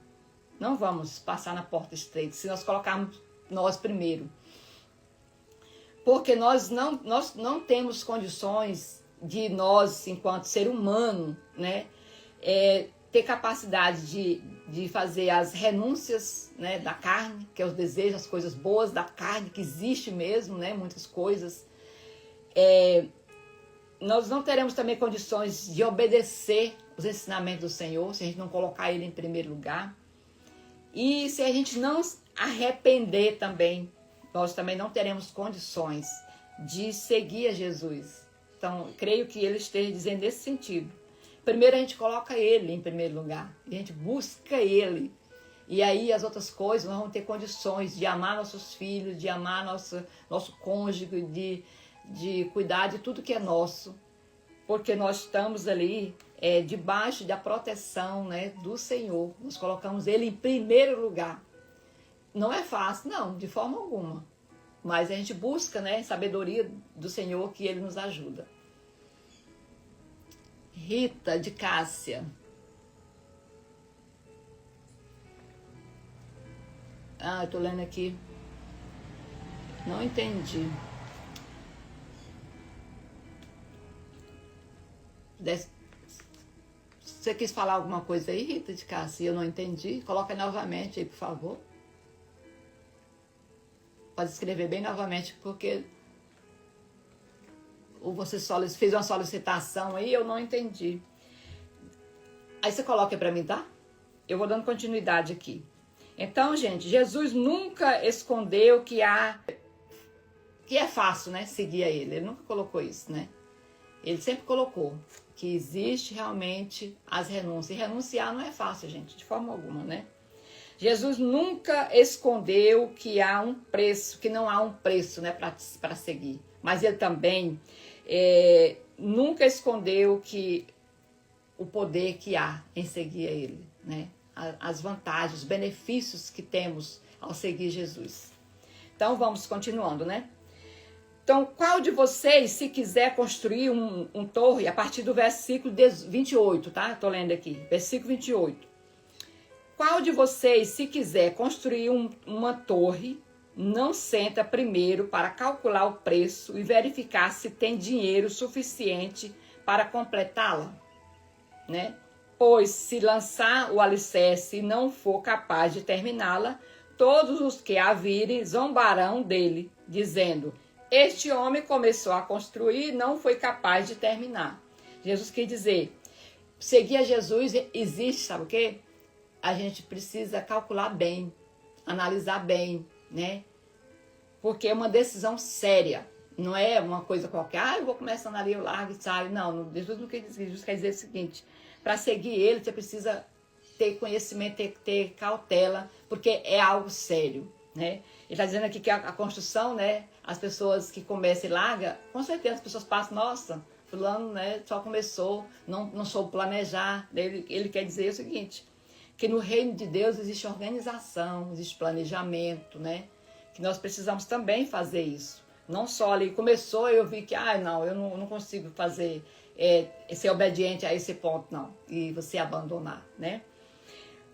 Não vamos passar na porta estreita se nós colocarmos nós primeiro. Porque nós não temos condições de nós, enquanto ser humano, né, ter capacidade de fazer as renúncias, né, da carne, que é os desejos, as coisas boas da carne, que existe mesmo, né, muitas coisas. Nós não teremos também condições de obedecer os ensinamentos do Senhor, se a gente não colocar Ele em primeiro lugar. E se a gente não arrepender também, nós também não teremos condições de seguir a Jesus. Então, creio que Ele esteja dizendo nesse sentido. Primeiro a gente coloca Ele em primeiro lugar, e a gente busca Ele. E aí as outras coisas, nós vamos ter condições de amar nossos filhos, de amar nosso cônjuge, de cuidar de tudo que é nosso. Porque nós estamos ali debaixo da proteção, né, do Senhor. Nós colocamos Ele em primeiro lugar. Não é fácil, não, de forma alguma. Mas a gente busca, né, sabedoria do Senhor, que Ele nos ajuda. Rita de Cássia. Eu tô lendo aqui. Não entendi. Você quis falar alguma coisa aí, Rita de Cássia? Eu não entendi. Coloca novamente aí, por favor. Pode escrever bem novamente, porque você fez uma solicitação aí, eu não entendi. Aí você coloca para mim, tá? Eu vou dando continuidade aqui. Então, gente, Jesus nunca escondeu que é fácil, né, seguir a Ele. Ele nunca colocou isso, né? Ele sempre colocou que existe realmente as renúncias. E renunciar não é fácil, gente, de forma alguma, né? Jesus nunca escondeu que há um preço, que não há um preço, né, para seguir. Mas Ele também nunca escondeu que o poder que há em seguir a Ele, né? As vantagens, os benefícios que temos ao seguir Jesus. Então, vamos continuando, né? Então, qual de vocês, se quiser construir um torre, a partir do versículo 28, tá? Estou lendo aqui, versículo 28. Qual de vocês, se quiser construir uma torre, não senta primeiro para calcular o preço e verificar se tem dinheiro suficiente para completá-la, né? Pois se lançar o alicerce e não for capaz de terminá-la, todos os que a virem zombarão dele, dizendo: este homem começou a construir e não foi capaz de terminar. Jesus quis dizer, seguir a Jesus existe, sabe o quê? A gente precisa calcular bem, analisar bem, né? Porque é uma decisão séria. Não é uma coisa qualquer, eu vou começando ali, eu largo e saio. Não, Jesus não quer dizer, Jesus quer dizer o seguinte, para seguir ele, você precisa ter conhecimento, ter cautela, porque é algo sério, né? Ele está dizendo aqui que a construção, né, as pessoas que começam e largam, com certeza as pessoas passam, nossa, fulano, né, só começou, não soube planejar. Ele quer dizer o seguinte, que no reino de Deus existe organização, existe planejamento, né? Que nós precisamos também fazer isso. Não só ali começou eu vi que, não, eu não consigo fazer, ser obediente a esse ponto, não. E você abandonar, né?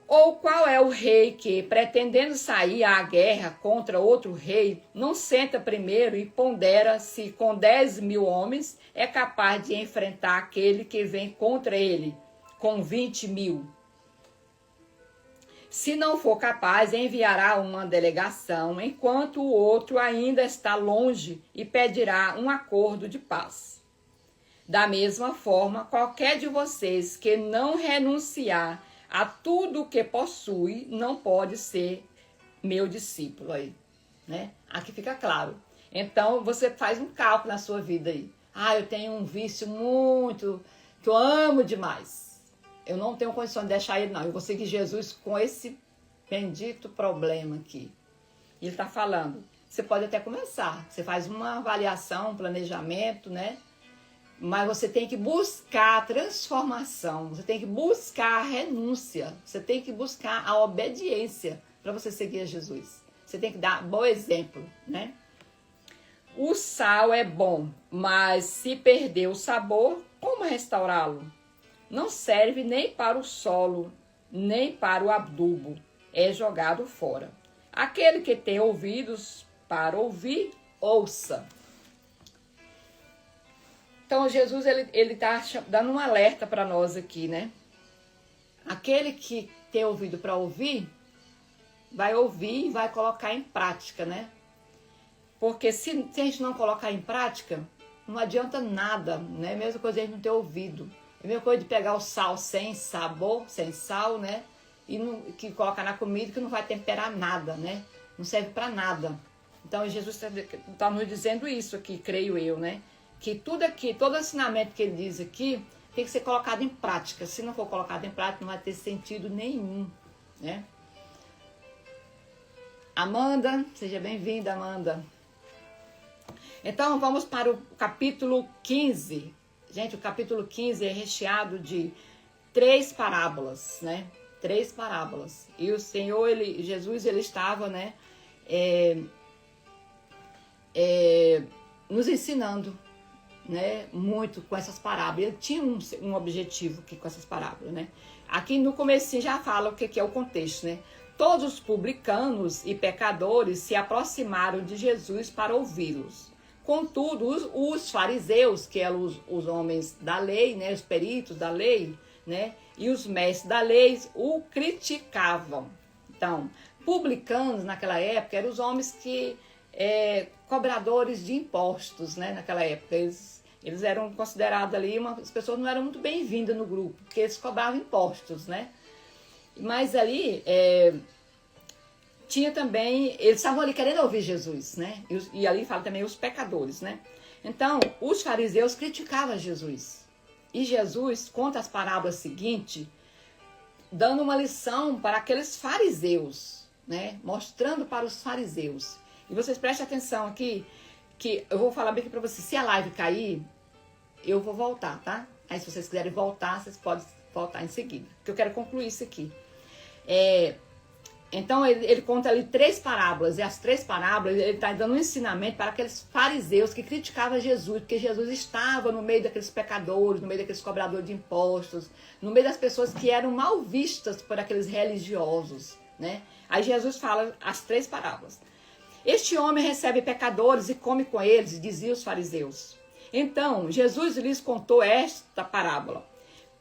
Ou qual é o rei que, pretendendo sair à guerra contra outro rei, não senta primeiro e pondera se com 10.000 homens é capaz de enfrentar aquele que vem contra ele com 20.000? Se não for capaz, enviará uma delegação, enquanto o outro ainda está longe, e pedirá um acordo de paz. Da mesma forma, qualquer de vocês que não renunciar a tudo o que possui, não pode ser meu discípulo aí, né? Aqui fica claro. Então, você faz um cálculo na sua vida aí. Eu tenho um vício muito, que eu amo demais. Eu não tenho condição de deixar ele, não. Eu vou seguir Jesus com esse bendito problema aqui. Ele está falando, você pode até começar. Você faz uma avaliação, um planejamento, né? Mas você tem que buscar a transformação. Você tem que buscar a renúncia. Você tem que buscar a obediência para você seguir a Jesus. Você tem que dar bom exemplo, né? O sal é bom, mas se perder o sabor, como restaurá-lo? Não serve nem para o solo, nem para o adubo. É jogado fora. Aquele que tem ouvidos para ouvir, ouça. Então, Jesus, ele tá dando um alerta para nós aqui, né? Aquele que tem ouvido para ouvir, vai ouvir e vai colocar em prática, né? Porque se a gente não colocar em prática, não adianta nada, né? Mesma coisa a gente não ter ouvido. É a mesma coisa de pegar o sal sem sabor, sem sal, né? E que colocar na comida que não vai temperar nada, né? Não serve para nada. Então, Jesus está nos dizendo isso aqui, creio eu, né? Que tudo aqui, todo ensinamento que ele diz aqui, tem que ser colocado em prática. Se não for colocado em prática, não vai ter sentido nenhum, né? Amanda, seja bem-vinda, Amanda. Então, vamos para o capítulo 15. Gente, o capítulo 15 é recheado de 3 parábolas, né? 3 parábolas. E o Senhor, Jesus, ele estava, né? Nos ensinando, né, muito com essas parábolas. Ele tinha um objetivo aqui com essas parábolas, né? Aqui no comecinho já fala o que é o contexto, né? Todos os publicanos e pecadores se aproximaram de Jesus para ouvi-los. Contudo, os fariseus, que eram os homens da lei, né, os peritos da lei, né, e os mestres da lei, o criticavam. Então, publicanos naquela época eram os homens que cobradores de impostos, né, naquela época. Eles eram considerados ali, as pessoas não eram muito bem-vindas no grupo, porque eles cobravam impostos, né? Mas ali, tinha também, eles estavam ali querendo ouvir Jesus, né? E ali fala também os pecadores, né? Então, os fariseus criticavam Jesus. E Jesus conta as parábolas seguintes, dando uma lição para aqueles fariseus, né? Mostrando para os fariseus. E vocês prestem atenção aqui, que eu vou falar bem aqui para vocês. Se a live cair, eu vou voltar, tá? Aí se vocês quiserem voltar, vocês podem voltar em seguida. Porque eu quero concluir isso aqui. Então ele conta ali 3 parábolas. E as 3 parábolas, ele está dando um ensinamento para aqueles fariseus que criticavam Jesus. Porque Jesus estava no meio daqueles pecadores, no meio daqueles cobradores de impostos, no meio das pessoas que eram mal vistas por aqueles religiosos, né? Aí Jesus fala as 3 parábolas. Este homem recebe pecadores e come com eles, diziam os fariseus. Então, Jesus lhes contou esta parábola.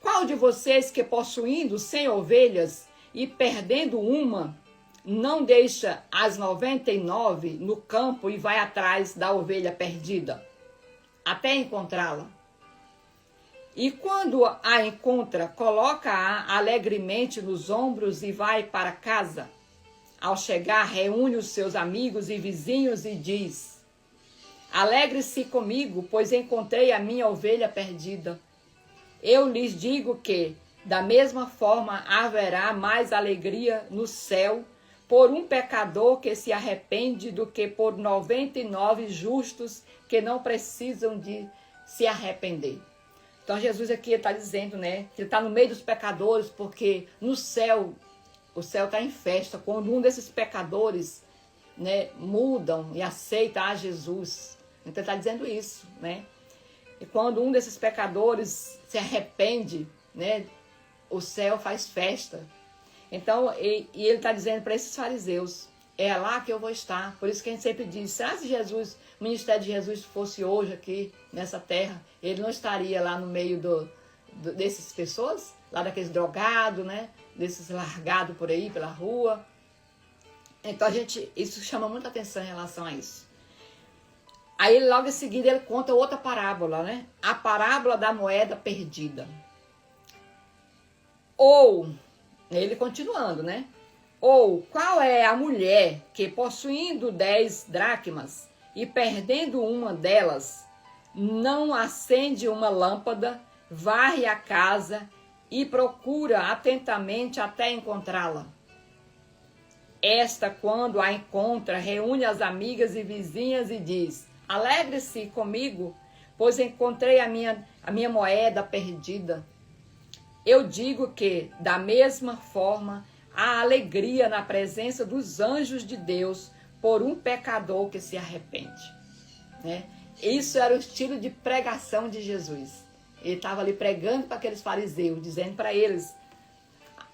Qual de vocês que possuindo 100 ovelhas e perdendo uma, não deixa as 99 no campo e vai atrás da ovelha perdida, até encontrá-la? E quando a encontra, coloca-a alegremente nos ombros e vai para casa. Ao chegar, reúne os seus amigos e vizinhos e diz: alegre-se comigo, pois encontrei a minha ovelha perdida. Eu lhes digo que, da mesma forma, haverá mais alegria no céu por um pecador que se arrepende do que por 99 justos que não precisam de se arrepender. Então Jesus aqui está dizendo, né, que ele está no meio dos pecadores, porque no céu, o céu está em festa, quando um desses pecadores, né, mudam e aceitam a Jesus. Então ele está dizendo isso, né? E quando um desses pecadores se arrepende, né, o céu faz festa. Então, e ele está dizendo para esses fariseus, é lá que eu vou estar. Por isso que a gente sempre diz, será se Jesus, o ministério de Jesus fosse hoje aqui nessa terra, ele não estaria lá no meio dessas pessoas, lá daqueles drogados, né, desses largados por aí, pela rua. Então, isso chama muita atenção em relação a isso. Aí, logo em seguida, ele conta outra parábola, né? A parábola da moeda perdida. Ou, ele continuando, né? Ou, qual é a mulher que, possuindo 10 dracmas e perdendo uma delas, não acende uma lâmpada, varre a casa e procura atentamente até encontrá-la? Esta, quando a encontra, reúne as amigas e vizinhas e diz: alegre-se comigo, pois encontrei a minha moeda perdida. Eu digo que, da mesma forma, há alegria na presença dos anjos de Deus por um pecador que se arrepende. Né? Isso era o estilo de pregação de Jesus. Ele estava ali pregando para aqueles fariseus, dizendo para eles: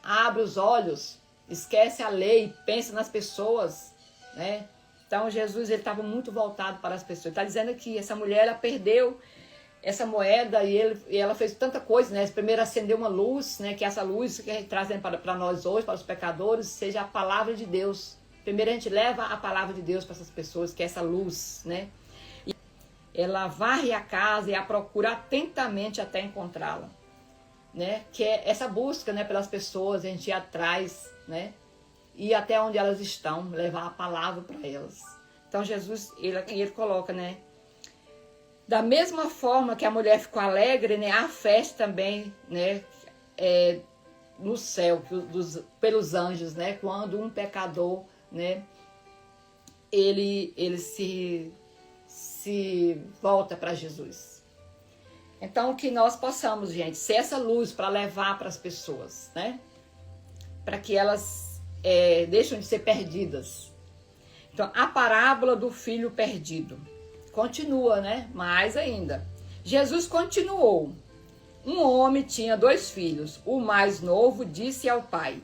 abre os olhos, esquece a lei, pensa nas pessoas, né? Então Jesus estava muito voltado para as pessoas. Ele está dizendo aqui, essa mulher ela perdeu essa moeda e ela fez tanta coisa, né? Primeiro acendeu uma luz, né? Que essa luz que trazem para nós hoje, para os pecadores, seja a palavra de Deus. Primeiro a gente leva a palavra de Deus para essas pessoas, que é essa luz, né? E ela varre a casa e a procura atentamente até encontrá-la, né? Que é essa busca, né? Pelas pessoas, a gente ir atrás, né? E até onde elas estão, levar a palavra para elas. Então Jesus, ele coloca, né? Da mesma forma que a mulher ficou alegre, né? A festa também, né? No céu, pelos anjos, né? Quando um pecador, né? Ele se volta para Jesus. Então, que nós possamos, gente, ser essa luz para levar para as pessoas, né? Para que elas deixam de ser perdidas. Então, a parábola do filho perdido. Continua, né? Mais ainda. Jesus continuou. Um homem tinha 2 filhos. O mais novo disse ao pai: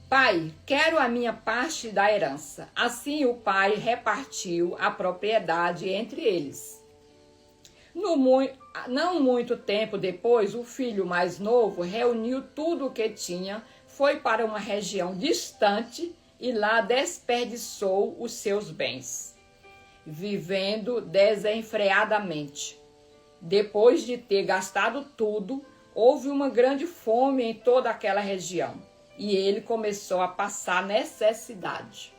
pai, quero a minha parte da herança. Assim o pai repartiu a propriedade entre eles. Não muito tempo depois, o filho mais novo reuniu tudo o que tinha, foi para uma região distante e lá desperdiçou os seus bens, vivendo desenfreadamente. Depois de ter gastado tudo, houve uma grande fome em toda aquela região e ele começou a passar necessidade.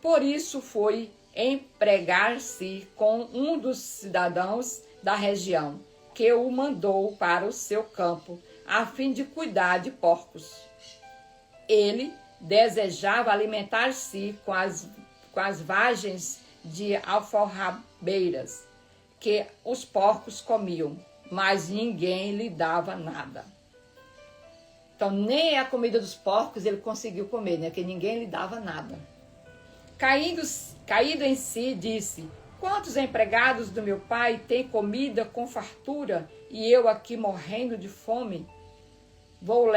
Por isso foi empregar-se com um dos cidadãos da região, que o mandou para o seu campo, a fim de cuidar de porcos. Ele desejava alimentar-se com as vagens de alforrabeiras que os porcos comiam, mas ninguém lhe dava nada. Então, nem a comida dos porcos ele conseguiu comer, né? Que ninguém lhe dava nada. Caído em si, disse: quantos empregados do meu pai têm comida com fartura e eu aqui morrendo de fome? Vou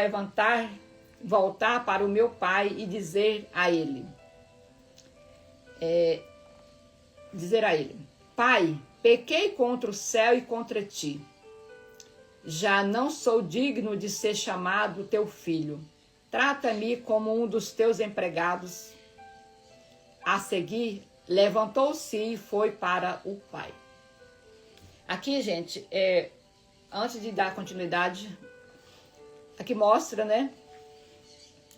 voltar para o meu pai e dizer a ele: Pai, pequei contra o céu e contra ti. Já não sou digno de ser chamado teu filho. Trata-me como um dos teus empregados. A seguir, levantou-se e foi para o pai. Aqui, gente, antes de dar continuidade, aqui mostra, né,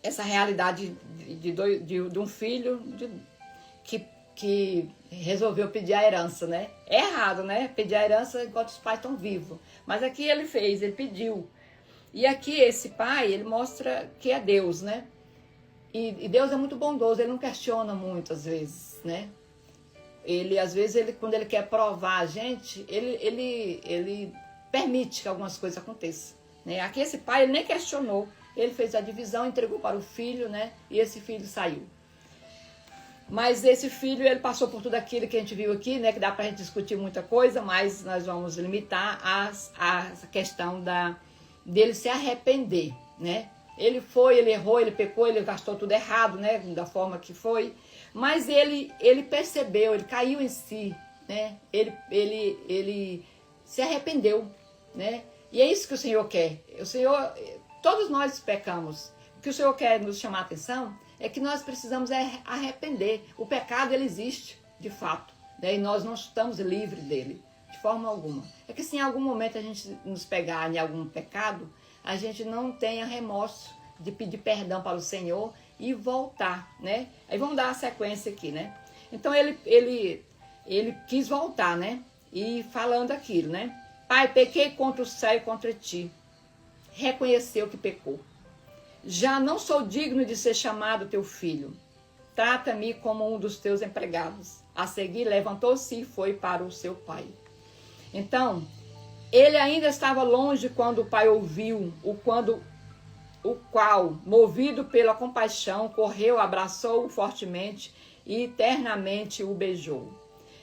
essa realidade de um filho que resolveu pedir a herança, né? É errado, né? Pedir a herança enquanto os pais estão vivos. Mas aqui ele fez, ele pediu. E aqui esse pai, ele mostra que é Deus, né? E Deus é muito bondoso, ele não questiona muito às vezes, né? Às vezes, quando ele quer provar a gente, ele permite que algumas coisas aconteçam, né? Aqui esse pai, ele nem questionou. Ele fez a divisão, entregou para o filho, né? E esse filho saiu. Mas esse filho, ele passou por tudo aquilo que a gente viu aqui, né? Que dá pra gente discutir muita coisa, mas nós vamos limitar a questão dele se arrepender, né? Ele errou, ele pecou, ele gastou tudo errado, né? Da forma que foi. Mas ele percebeu, ele caiu em si, né? Ele se arrependeu, né? E é isso que o Senhor quer. O Senhor, todos nós pecamos. O que o Senhor quer nos chamar a atenção é que nós precisamos arrepender. O pecado, ele existe, de fato, né? E nós não estamos livres dele, de forma alguma. É que se em algum momento a gente nos pegar em algum pecado, a gente não tenha remorso de pedir perdão para o Senhor e voltar, né? Aí vamos dar a sequência aqui, né? Então ele quis voltar, né? E falando aquilo, né? Pai, pequei contra o céu e contra ti. Reconheceu que pecou. Já não sou digno de ser chamado teu filho. Trata-me como um dos teus empregados. A seguir, levantou-se e foi para o seu pai. Então, ele ainda estava longe quando o pai ouviu, o qual, movido pela compaixão, correu, abraçou-o fortemente e eternamente o beijou.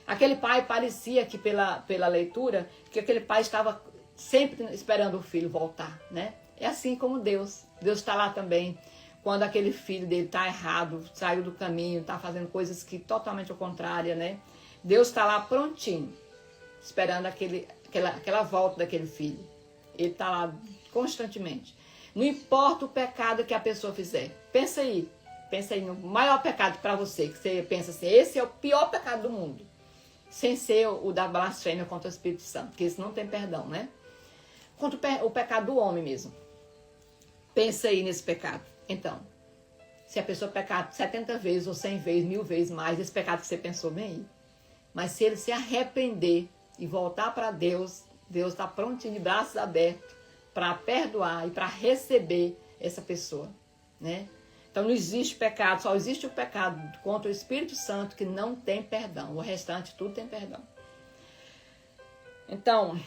Aquele pai parecia que, pela leitura, que aquele pai estava sempre esperando o filho voltar, né? É assim como Deus. Deus está lá também. Quando aquele filho dele está errado, saiu do caminho, está fazendo coisas que totalmente ao contrário, né? Deus está lá prontinho, esperando aquela volta daquele filho. Ele está lá constantemente. Não importa o pecado que a pessoa fizer. Pensa aí no maior pecado para você, que você pensa assim, esse é o pior pecado do mundo. Sem ser o da blasfêmia contra o Espírito Santo, porque isso não tem perdão, né? Contra o pecado do homem mesmo. Pensa aí nesse pecado. Então, se a pessoa pecar 70 vezes ou 100 vezes, 1000 vezes mais, esse pecado que você pensou bem aí. Mas se ele se arrepender e voltar para Deus, Deus está prontinho, de braços abertos, para perdoar e para receber essa pessoa, né? Então não existe pecado, só existe o pecado contra o Espírito Santo que não tem perdão. O restante tudo tem perdão. Então,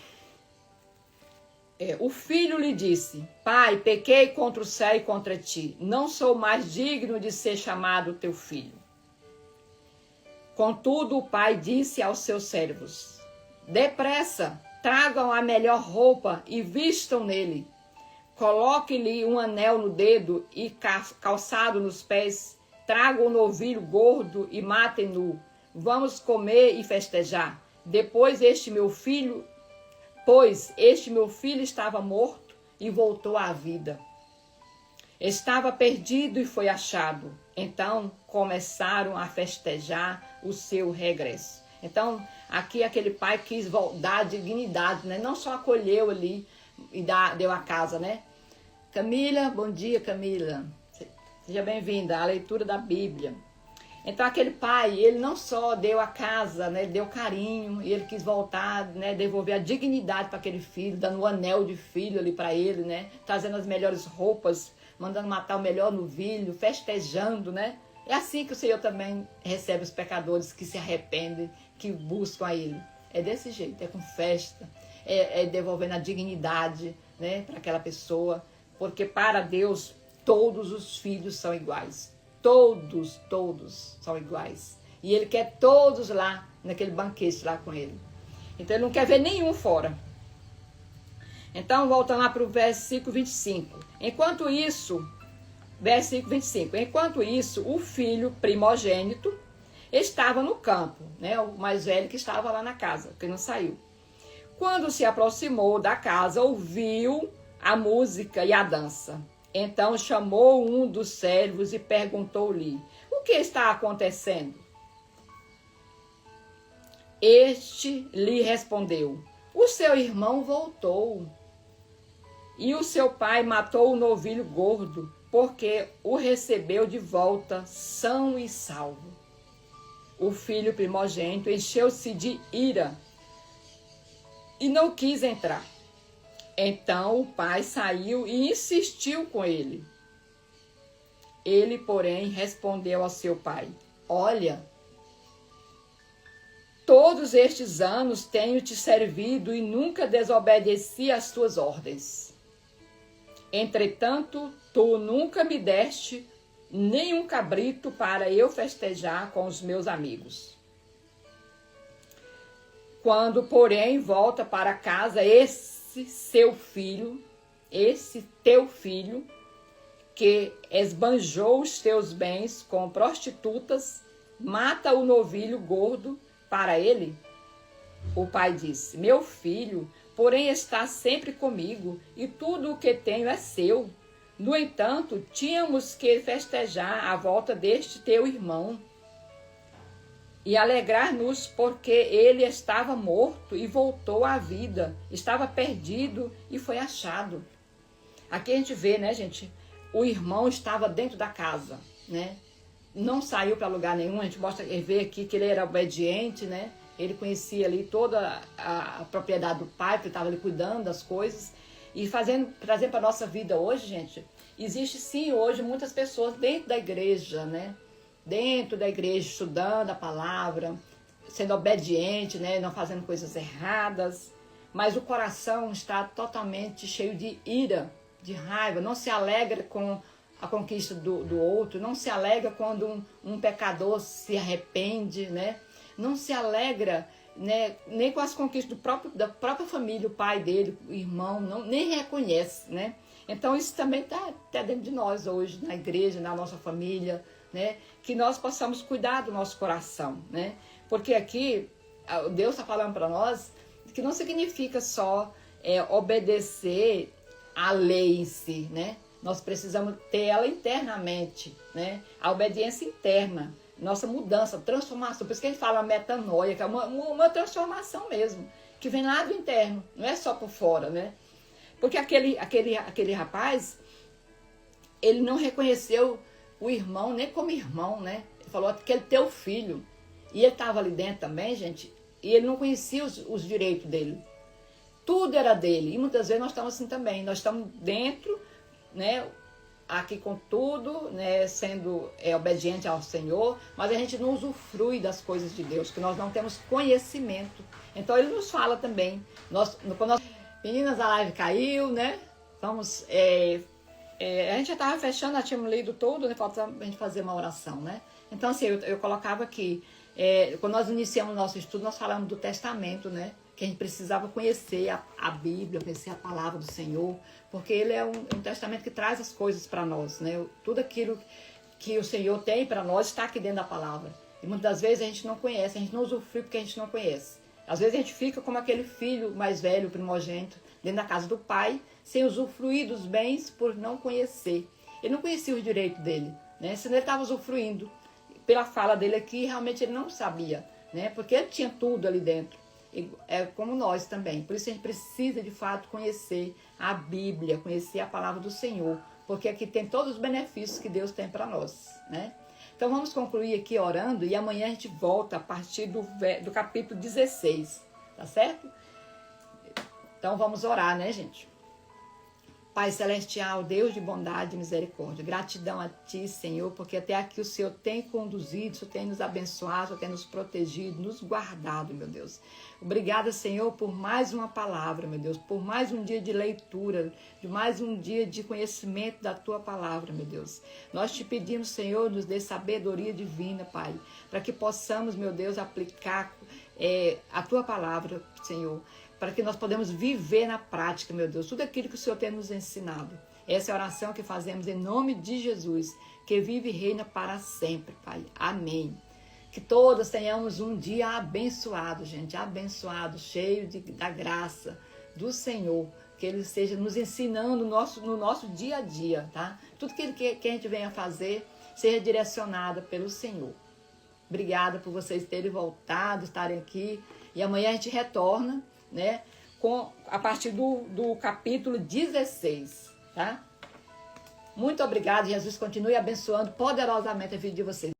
o filho lhe disse: Pai, pequei contra o céu e contra ti. Não sou mais digno de ser chamado teu filho. Contudo, o pai disse aos seus servos: Depressa, tragam a melhor roupa e vistam nele. Coloque-lhe um anel no dedo e calçado nos pés. Tragam um novilho gordo e matem-no. Vamos comer e festejar. Pois este meu filho estava morto e voltou à vida. Estava perdido e foi achado. Então começaram a festejar o seu regresso. Então, aqui aquele pai quis dar dignidade, né? Não só acolheu ali e deu a casa, né? Camila, bom dia, Camila. Seja bem-vinda à leitura da Bíblia. Então, aquele pai, ele não só deu a casa, né? Deu carinho, e ele quis voltar, né? Devolver a dignidade para aquele filho, dando um anel de filho ali para ele, né? Trazendo as melhores roupas, mandando matar o melhor novilho, festejando, né? É assim que o Senhor também recebe os pecadores que se arrependem, que buscam a Ele. É desse jeito, é com festa, é devolvendo a dignidade, né, para aquela pessoa. Porque para Deus, todos os filhos são iguais. Todos são iguais. E Ele quer todos lá, naquele banquete lá com Ele. Então Ele não quer ver nenhum fora. Então, voltando lá para o versículo 25. Enquanto isso, versículo 25. Enquanto isso, o filho primogênito estava no campo, né? O mais velho que estava lá na casa, que não saiu. Quando se aproximou da casa, ouviu a música e a dança. Então chamou um dos servos e perguntou-lhe: o que está acontecendo? Este lhe respondeu: O seu irmão voltou, e o seu pai matou o novilho gordo, porque o recebeu de volta são e salvo. O filho primogênito encheu-se de ira e não quis entrar. Então o pai saiu e insistiu com ele. Ele, porém, respondeu ao seu pai: olha, todos estes anos tenho te servido e nunca desobedeci às tuas ordens. Entretanto, tu nunca me deste nenhum cabrito para eu festejar com os meus amigos. Quando, porém, volta para casa esse teu filho, que esbanjou os teus bens com prostitutas, mata o novilho gordo para ele? O pai disse: meu filho, porém, está sempre comigo, e tudo o que tenho é seu. No entanto, tínhamos que festejar a volta deste teu irmão e alegrar-nos, porque ele estava morto e voltou à vida, estava perdido e foi achado. Aqui a gente vê, né, gente, o irmão estava dentro da casa, né? Não saiu para lugar nenhum. A gente vê aqui que ele era obediente, né? Ele conhecia ali toda a propriedade do pai, porque estava ali cuidando das coisas. E trazendo para a nossa vida hoje, gente, existe sim hoje muitas pessoas dentro da igreja, né? Dentro da igreja, estudando a palavra, sendo obediente, né? Não fazendo coisas erradas. Mas o coração está totalmente cheio de ira, de raiva, não se alegra com a conquista do outro, não se alegra quando um pecador se arrepende, né? Não se alegra, né, nem com as conquistas da própria família, o pai dele, o irmão, nem reconhece, né? Então isso também está dentro de nós hoje, na igreja, na nossa família, né? Que nós possamos cuidar do nosso coração, né? Porque aqui Deus está falando para nós que não significa só obedecer a lei em si, né? Nós precisamos ter ela internamente, né? A obediência interna, nossa mudança, transformação. Por isso que a gente fala metanoia, que é uma transformação mesmo, que vem lá do interno, não é só por fora, né? Porque aquele rapaz, ele não reconheceu o irmão nem como irmão, né? Ele falou que ele é teu filho. E ele estava ali dentro também, gente, e ele não conhecia os direitos dele. Tudo era dele. E muitas vezes nós estamos assim também. Nós estamos dentro, né, aqui com tudo, né, sendo obediente ao Senhor, mas a gente não usufrui das coisas de Deus, que nós não temos conhecimento. Então ele nos fala também. Meninas, a live caiu, né? Vamos. A gente já estava fechando, já tínhamos lido tudo, né? Falta a gente fazer uma oração, né? Então, assim, eu colocava aqui, quando nós iniciamos o nosso estudo, nós falamos do testamento, né? Que a gente precisava conhecer a Bíblia, conhecer a palavra do Senhor, porque ele é um testamento que traz as coisas para nós, né? Tudo aquilo que o Senhor tem para nós está aqui dentro da palavra. E muitas das vezes a gente não conhece, a gente não usufrui porque a gente não conhece. Às vezes a gente fica como aquele filho mais velho, primogênito, dentro da casa do pai, sem usufruir dos bens por não conhecer. Ele não conhecia os direitos dele, né? Senão ele estava usufruindo. Pela fala dele aqui, realmente ele não sabia, né? Porque ele tinha tudo ali dentro. É como nós também. Por isso a gente precisa, de fato, conhecer a Bíblia, conhecer a palavra do Senhor, porque aqui tem todos os benefícios que Deus tem para nós, né? Então vamos concluir aqui orando e amanhã a gente volta a partir do capítulo 16, tá certo? Então vamos orar, né, gente? Pai Celestial, Deus de bondade e misericórdia, gratidão a Ti, Senhor, porque até aqui o Senhor tem conduzido, o Senhor tem nos abençoado, o Senhor tem nos protegido, nos guardado, meu Deus. Obrigada, Senhor, por mais uma palavra, meu Deus, por mais um dia de leitura, de mais um dia de conhecimento da Tua palavra, meu Deus. Nós te pedimos, Senhor, nos dê sabedoria divina, Pai, para que possamos, meu Deus, aplicar a Tua palavra, Senhor, para que nós podemos viver na prática, meu Deus, tudo aquilo que o Senhor tem nos ensinado. Essa é a oração que fazemos em nome de Jesus, que vive e reina para sempre, Pai. Amém. Que todos tenhamos um dia abençoado, gente, abençoado, cheio da graça do Senhor, que Ele esteja nos ensinando no nosso dia a dia, tá? Tudo que a gente venha fazer seja direcionado pelo Senhor. Obrigada por vocês terem voltado, estarem aqui, e amanhã a gente retorna, né, a partir do capítulo 16, tá? Muito obrigada, Jesus continue abençoando poderosamente a vida de vocês.